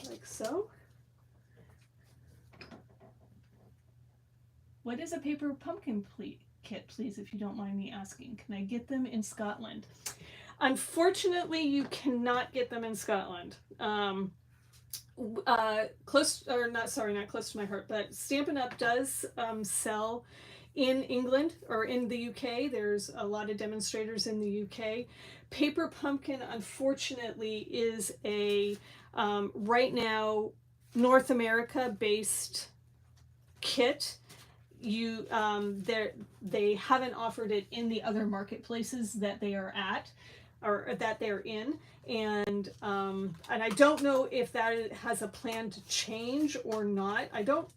like so. What is a paper pumpkin kit, please, if you don't mind me asking? Can I get them in Scotland? Unfortunately, you cannot get them in Scotland. Close, or not, sorry, not close to my heart, but Stampin' Up! Does sell in England or in the UK. There's a lot of demonstrators in the UK. Paper Pumpkin, unfortunately, is a right now North America based kit. You they haven't offered it in the other marketplaces that they are at or that they're in, and I don't know if that has a plan to change or not. I don't,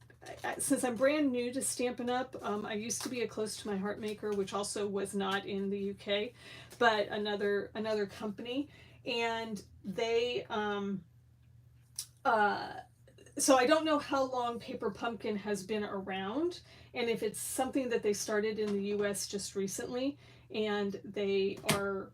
since I'm brand new to Stampin' Up, I used to be a Close to My Heart maker, which also was not in the UK, but another company, and they so I don't know how long Paper Pumpkin has been around, and if it's something that they started in the US just recently, and they are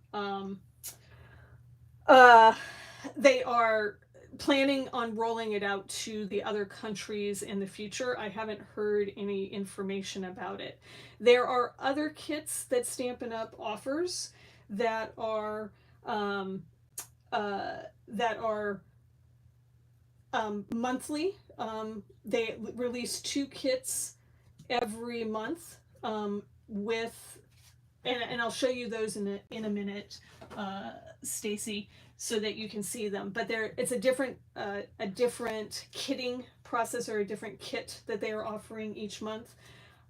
planning on rolling it out to the other countries in the future. I haven't heard any information about it. There are other kits that Stampin' Up! Offers that are monthly. They release 2 kits every month with, and I'll show you those in a minute, Stacy, so that you can see them. But it's a different kitting process, or a different kit that they are offering each month.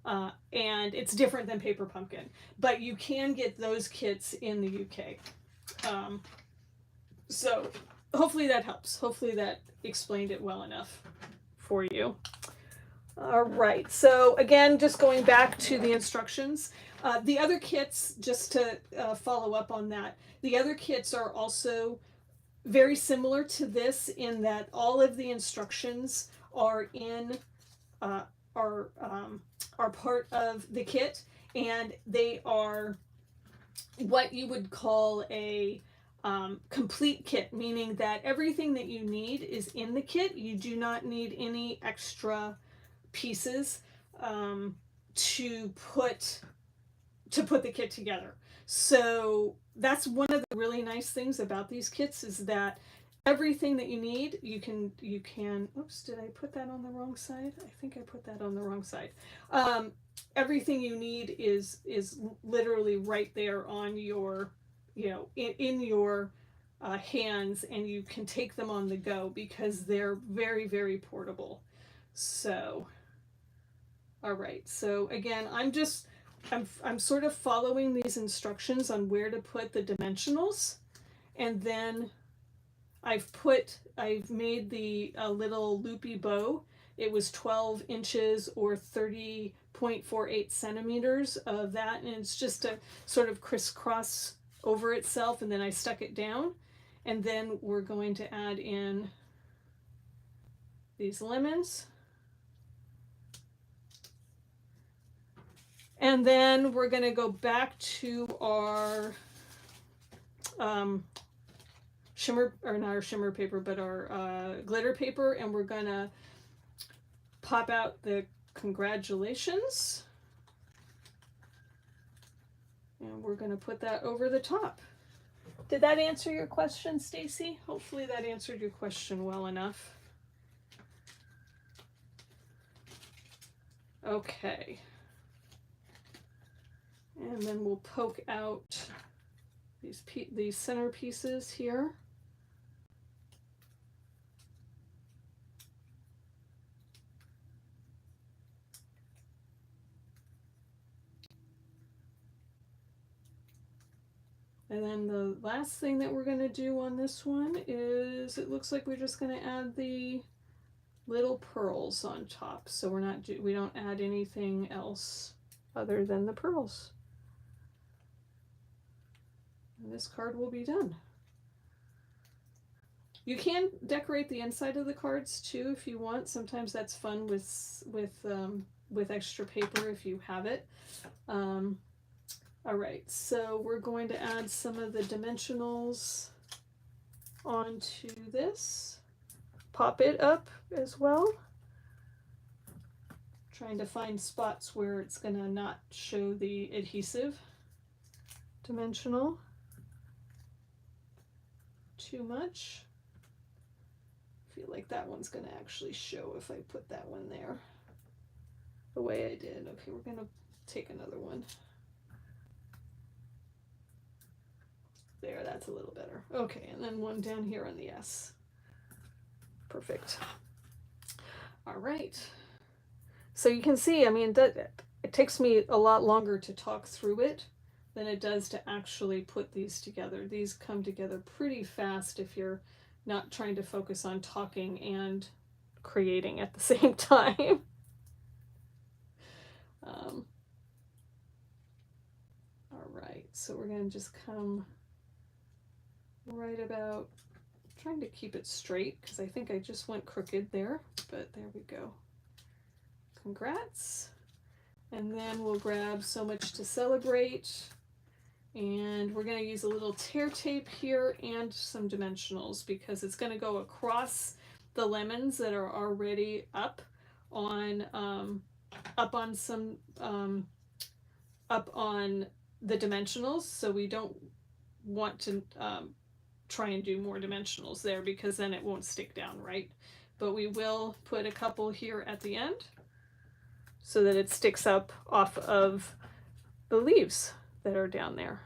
And it's different than Paper Pumpkin, but you can get those kits in the UK. So hopefully that helps. Hopefully that explained it well enough for you. All right, so again, just going back to the instructions. The other kits, just to follow up on that, the other kits are also very similar to this in that all of the instructions are in are part of the kit, and they are what you would call a complete kit, meaning that everything that you need is in the kit. You do not need any extra pieces to put the kit together. So that's one of the really nice things about these kits, is that everything that you need, you can oops, did I put that on the wrong side? I think I put that on the wrong side. Everything you need is literally right there on your, in your hands, and you can take them on the go because they're very, very portable. So all right, so again, I'm sort of following these instructions on where to put the dimensionals, and then I've made the little loopy bow. It was 12 inches or 30.48 centimeters of that, and it's just a sort of crisscross over itself, and then I stuck it down, and then we're going to add in these lemons. And then we're going to go back to our shimmer, or not our shimmer paper, but our glitter paper, and we're going to pop out the congratulations. And we're going to put that over the top. Did that answer your question, Stacy? Hopefully that answered your question well enough. Okay. And then we'll poke out these center pieces here. And then the last thing that we're going to do on this one is, it looks like we're just going to add the little pearls on top. So we don't add anything else other than the pearls. And this card will be done. You can decorate the inside of the cards too if you want. Sometimes that's fun with extra paper if you have it. All right, so we're going to add some of the dimensionals onto this. pop it up as well. Trying to find spots where it's going to not show the adhesive dimensional too much. I feel like that one's going to actually show if I put that one there the way I did. Okay, we're going to take another one. There, that's a little better. Okay, and then one down here on the S. Perfect. All right. So you can see, I mean, that it takes me a lot longer to talk through it than it does to actually put these together. These come together pretty fast if you're not trying to focus on talking and creating at the same time. All right, so we're going to just come right about, trying to keep it straight because I think I just went crooked there, but there we go. Congrats. And then we'll grab So Much to Celebrate, and we're going to use a little tear tape here and some dimensionals because it's going to go across the lemons that are already up on the dimensionals, so we don't want to try and do more dimensionals there because then it won't stick down right. But we will put a couple here at the end so that it sticks up off of the leaves that are down there.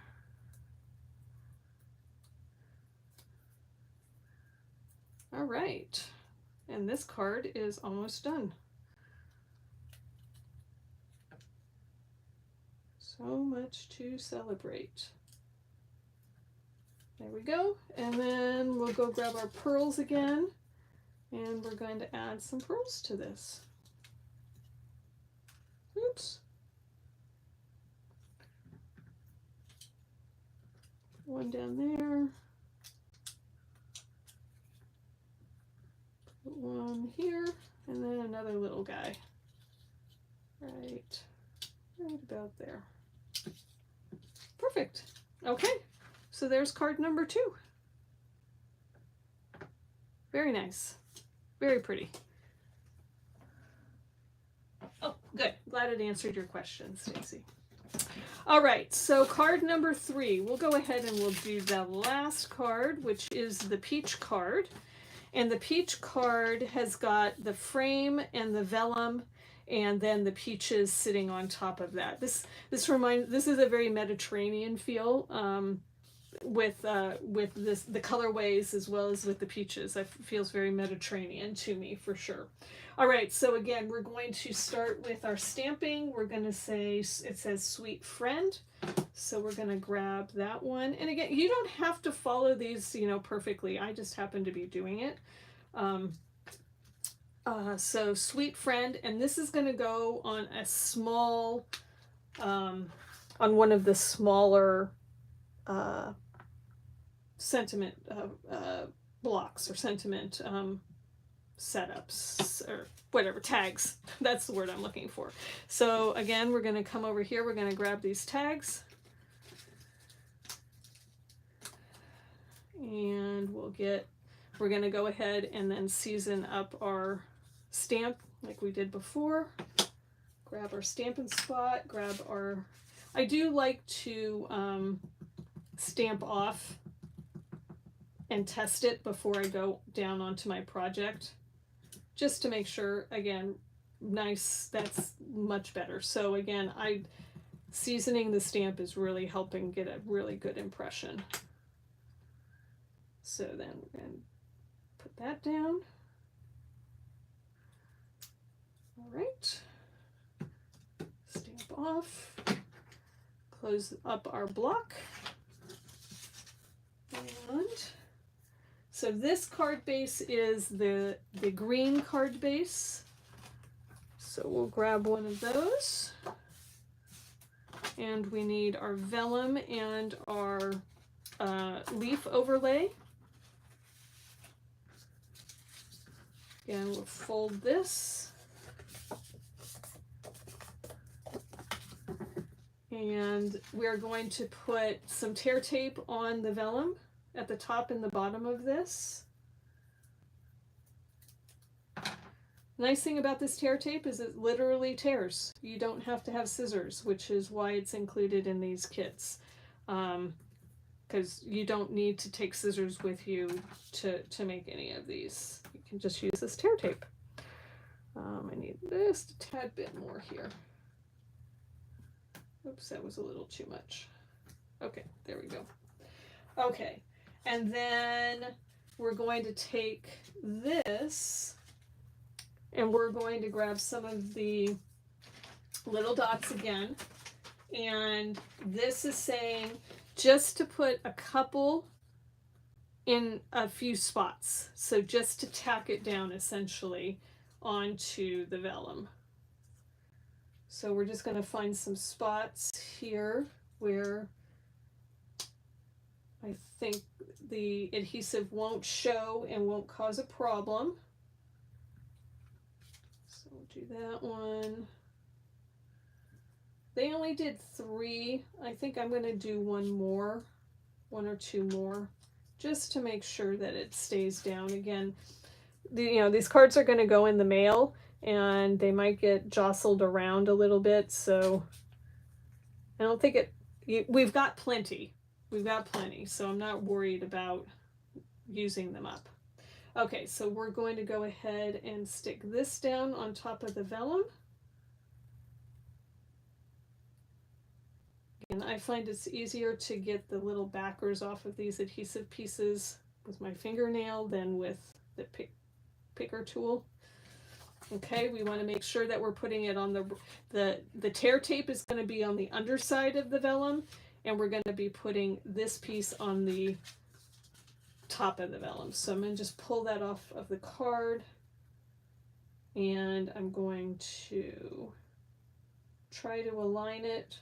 All right, and this card is almost done. So much to celebrate. There we go. And then we'll go grab our pearls again, and we're going to add some pearls to this. Oops. One down there. Put one here, and then another little guy. Right about there. Perfect. Okay, so there's card number 2. Very nice. Very pretty. Oh, good. Glad it answered your question, Stacy. All right, so card number 3. We'll go ahead and we'll do the last card, which is the peach card. And the peach card has got the frame and the vellum, and then the peaches sitting on top of that. This is a very Mediterranean feel with the colorways as well as with the peaches. It feels very Mediterranean to me for sure. All right, so again, we're going to start with our stamping. We're going to say, it says Sweet Friend. So we're going to grab that one. And again, you don't have to follow these, perfectly. I just happen to be doing it. So Sweet Friend, and this is going to go on a small, on one of the smaller sentiment blocks or sentiment setups or whatever, tags. That's the word I'm looking for. So again, we're going to come over here. We're going to grab these tags. And we're going to go ahead and then season up our stamp like we did before. Grab our stamping spot, I do like to stamp off and test it before I go down onto my project, just to make sure, again, nice, that's much better. So again, seasoning the stamp is really helping get a really good impression. So then we're going to put that down. All right. Stamp off. Close up our block. And so this card base is the green card base. So we'll grab one of those. And we need our vellum and our leaf overlay. Again, we'll fold this. And we're going to put some tear tape on the vellum at the top and the bottom of this. Nice thing about this tear tape is it literally tears. You don't have to have scissors, which is why it's included in these kits. Because you don't need to take scissors with you to make any of these. You can just use this tear tape. I need just a tad bit more here. Oops, that was a little too much. Okay, there we go. Okay, and then we're going to take this and we're going to grab some of the little dots again. And this is saying just to put a couple in a few spots. So just to tack it down essentially onto the vellum. So we're just going to find some spots here where I think the adhesive won't show and won't cause a problem. So we'll do that one. They only did 3. I think I'm going to do one or two more, just to make sure that it stays down. Again, these cards are going to go in the mail, and they might get jostled around a little bit. So I don't think we've got plenty. We've got plenty, so I'm not worried about using them up. Okay, so we're going to go ahead and stick this down on top of the vellum. And I find it's easier to get the little backers off of these adhesive pieces with my fingernail than with the picker tool. Okay, we want to make sure that we're putting it on the tear tape is going to be on the underside of the vellum, and we're going to be putting this piece on the top of the vellum. So I'm going to just pull that off of the card, and I'm going to try to align it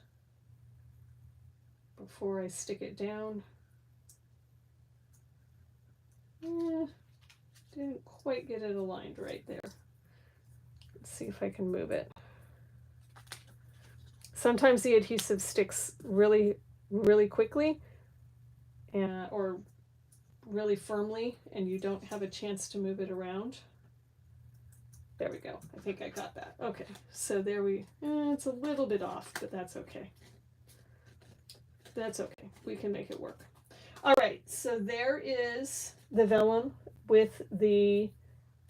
before I stick it down. Didn't quite get it aligned right there. Let's see if I can move it. Sometimes the adhesive sticks really, really quickly or really firmly, and you don't have a chance to move it around. There we go. I think I got that. Okay, so there it's a little bit off, but that's okay. That's okay. We can make it work. All right, so there is the vellum with the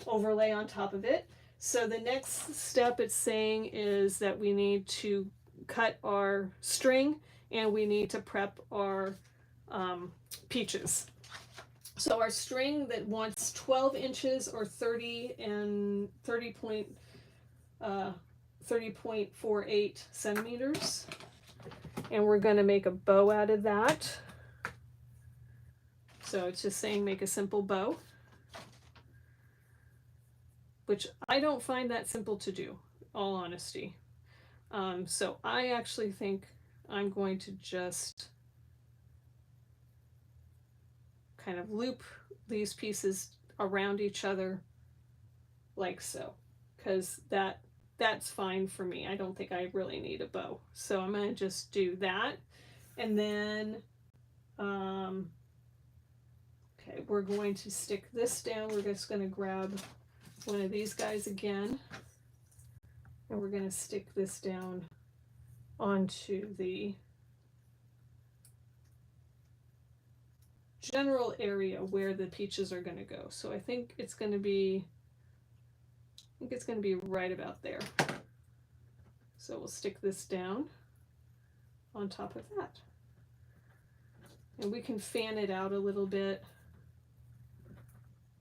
overlay on top of it. So the next step it's saying is that we need to cut our string and we need to prep our peaches. So our string that wants 12 inches or 30 and 30.48 centimeters. And we're going to make a bow out of that. So it's just saying make a simple bow, which I don't find that simple to do, all honesty. So I actually think I'm going to just kind of loop these pieces around each other like so, because that's fine for me. I don't think I really need a bow. So I'm going to just do that. And then, okay, we're going to stick this down. We're just going to grab one of these guys again. And we're going to stick this down onto the general area where the peaches are going to go. So I think it's going to be right about there. So we'll stick this down on top of that. And we can fan it out a little bit,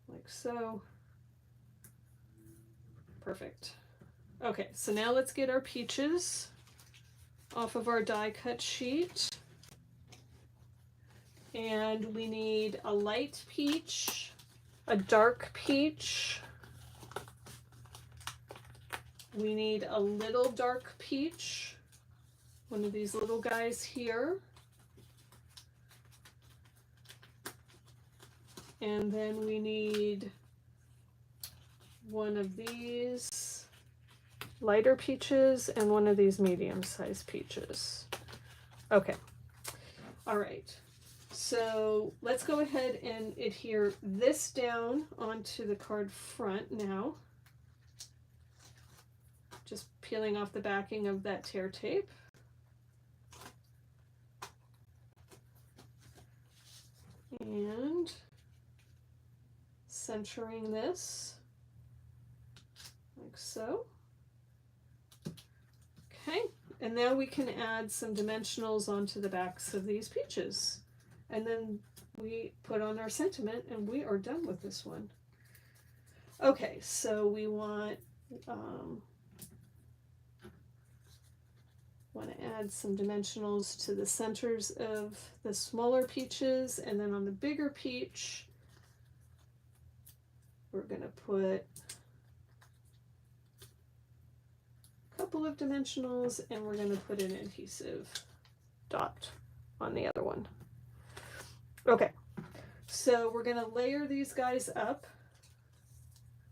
like so. Perfect. Okay, so now let's get our peaches off of our die cut sheet. And we need a light peach, a dark peach. We need a little dark peach, one of these little guys here. And then we need one of these lighter peaches and one of these medium-sized peaches. Okay, all right. So let's go ahead and adhere this down onto the card front now. peeling off the backing of that tear tape. And centering this like so. Okay, and now we can add some dimensionals onto the backs of these peaches. And then we put on our sentiment and we are done with this one. Okay, so we want to add some dimensionals to the centers of the smaller peaches, and then on the bigger peach we're going to put a couple of dimensionals, and we're going to put an adhesive dot on the other one. Okay, so we're going to layer these guys up.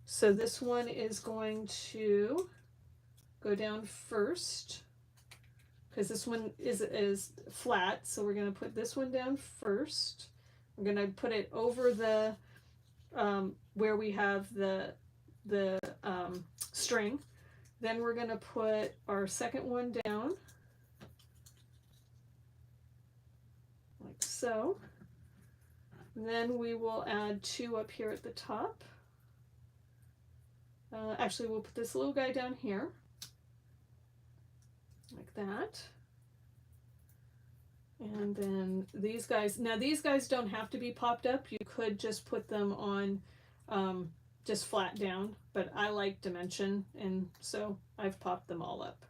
So this one is going to go down first, because this one is flat, so we're going to put this one down first. We're going to put it over the where we have the string. Then we're going to put our second one down like so. Then we will add two up here at the top. Actually, we'll put this little guy down here like that. And then these guys, now these guys don't have to be popped up. You could just put them on just flat down, but I like dimension, and so I've popped them all up.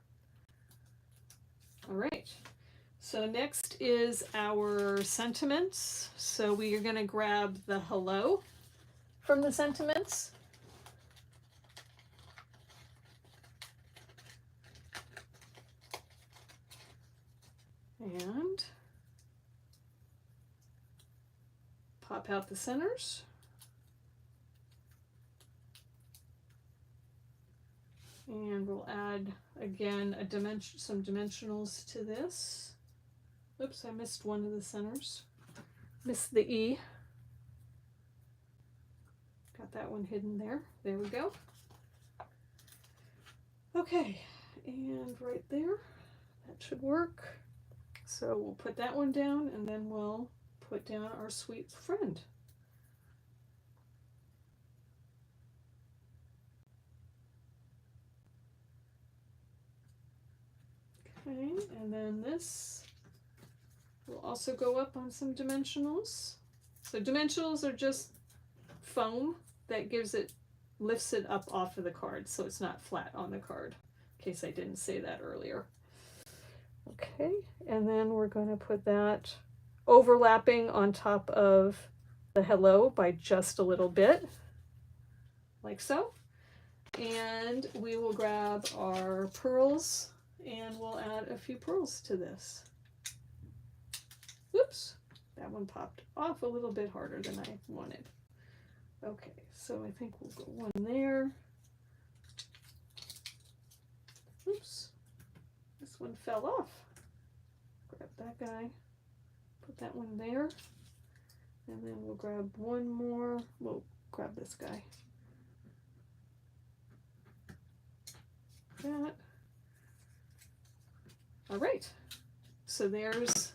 All right, so next is our sentiments. So we are going to grab the hello from the sentiments. And pop out the centers. And we'll add again some dimensionals to this. Oops, I missed one of the centers. Missed the E. Got that one hidden there. There we go. Okay, and right there, that should work. So we'll put that one down, and then we'll put down our sweet friend. Okay, and then this will also go up on some dimensionals. So dimensionals are just foam that lifts it up off of the card, so it's not flat on the card, in case I didn't say that earlier. Okay, and then we're going to put that overlapping on top of the hello by just a little bit, like so. And we will grab our pearls, and we'll add a few pearls to this. Whoops, that one popped off a little bit harder than I wanted. Okay, so I think we'll go one there. Oops, this one fell off. Grab that guy, put that one there, and then we'll grab one more. We'll grab this guy. That. All right, so there's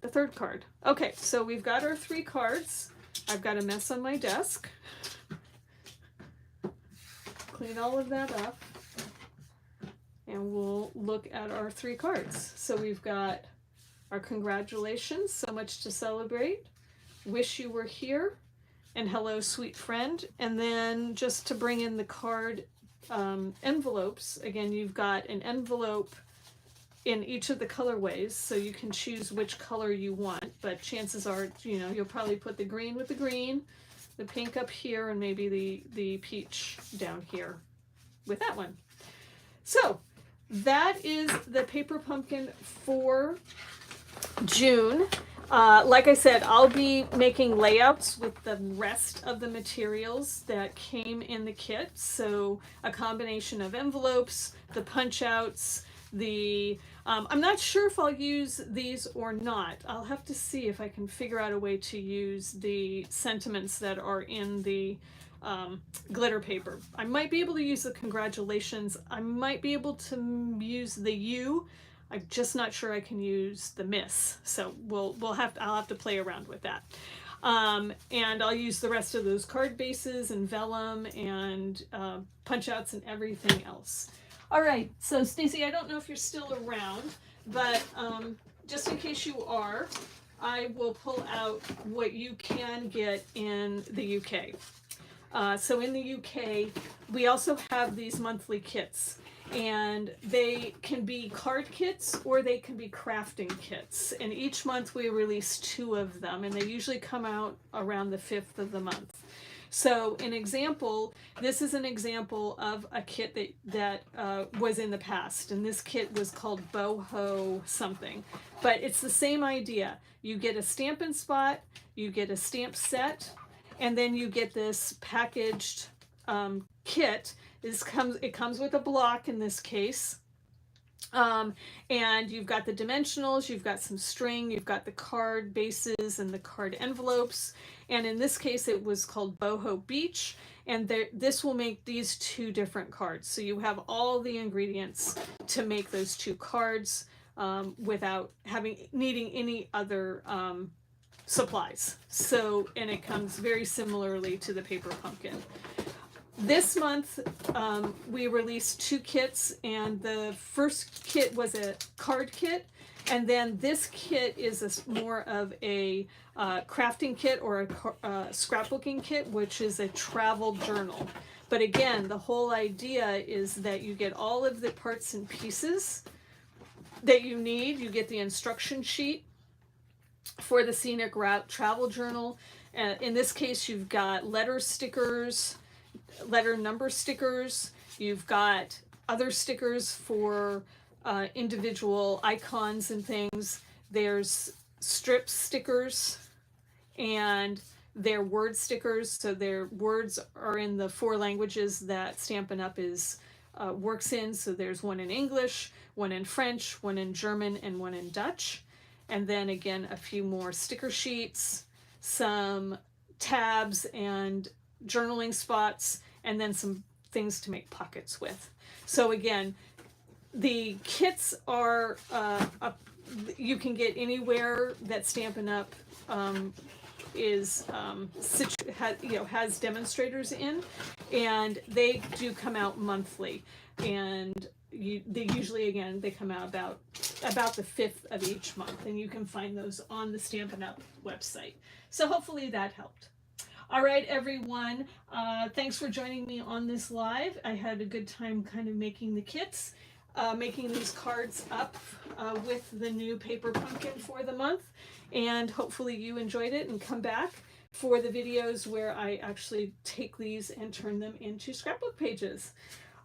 the third card. Okay, so we've got our 3 cards. I've got a mess on my desk. Clean all of that up, and we'll look at our 3 cards. So we've got our congratulations, so much to celebrate, wish you were here, and hello sweet friend. And then just to bring in the card envelopes, again, you've got an envelope in each of the colorways, so you can choose which color you want, but chances are, you know, you'll probably put the green with the green, the pink up here, and maybe the peach down here with that one. So that is the paper pumpkin for June. Like I said, I'll be making layouts with the rest of the materials that came in the kit. So a combination of envelopes, the punch outs, I'm not sure if I'll use these or not. I'll have to see if I can figure out a way to use the sentiments that are in the glitter paper. I might be able to use the congratulations. I might be able to use the U. I'm just not sure I can use the miss. So I'll have to play around with that. And I'll use the rest of those card bases and vellum and punch outs and everything else. All right, so Stacy, I don't know if you're still around, but just in case you are, I will pull out what you can get in the UK. So in the UK, we also have these monthly kits, and they can be card kits or they can be crafting kits. And each month we release 2 of them, and they usually come out around the 5th of the month. So an example, this is an example of a kit that was in the past, and this kit was called Boho something, but it's the same idea. You get a Stampin' Spot, you get a stamp set, and then you get this packaged kit. It comes with a block in this case. And you've got the dimensionals, you've got some string, you've got the card bases and the card envelopes. And in this case, it was called Boho Beach. And this will make these 2 different cards. So you have all the ingredients to make those 2 cards without needing any other supplies. So, and it comes very similarly to the paper pumpkin. This month, we released 2 kits, and the first kit was a card kit, and then this kit is more of a crafting kit or a scrapbooking kit, which is a travel journal. But again, the whole idea is that you get all of the parts and pieces that you need. You get the instruction sheet for the scenic route travel journal. In this case, you've got letter stickers, letter number stickers, you've got other stickers for individual icons and things. There's strip stickers, and they're word stickers, so their words are in the 4 languages that Stampin' Up! Works in. So there's one in English, one in French, one in German, and one in Dutch. And then again, a few more sticker sheets, some tabs and journaling spots, and then some things to make pockets with. So again, the kits are you can get anywhere that Stampin' Up! Has demonstrators in, and they do come out monthly, and they usually, again, they come out about the 5th of each month, and you can find those on the Stampin' Up! Website. So hopefully that helped. All right, everyone, thanks for joining me on this live. I had a good time kind of making the kits, making these cards up with the new paper pumpkin for the month, and hopefully you enjoyed it and come back for the videos where I actually take these and turn them into scrapbook pages.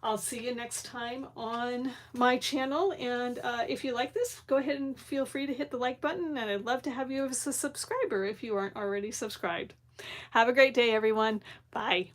I'll see you next time on my channel, and if you like this, go ahead and feel free to hit the like button, and I'd love to have you as a subscriber if you aren't already subscribed. Have a great day, everyone. Bye.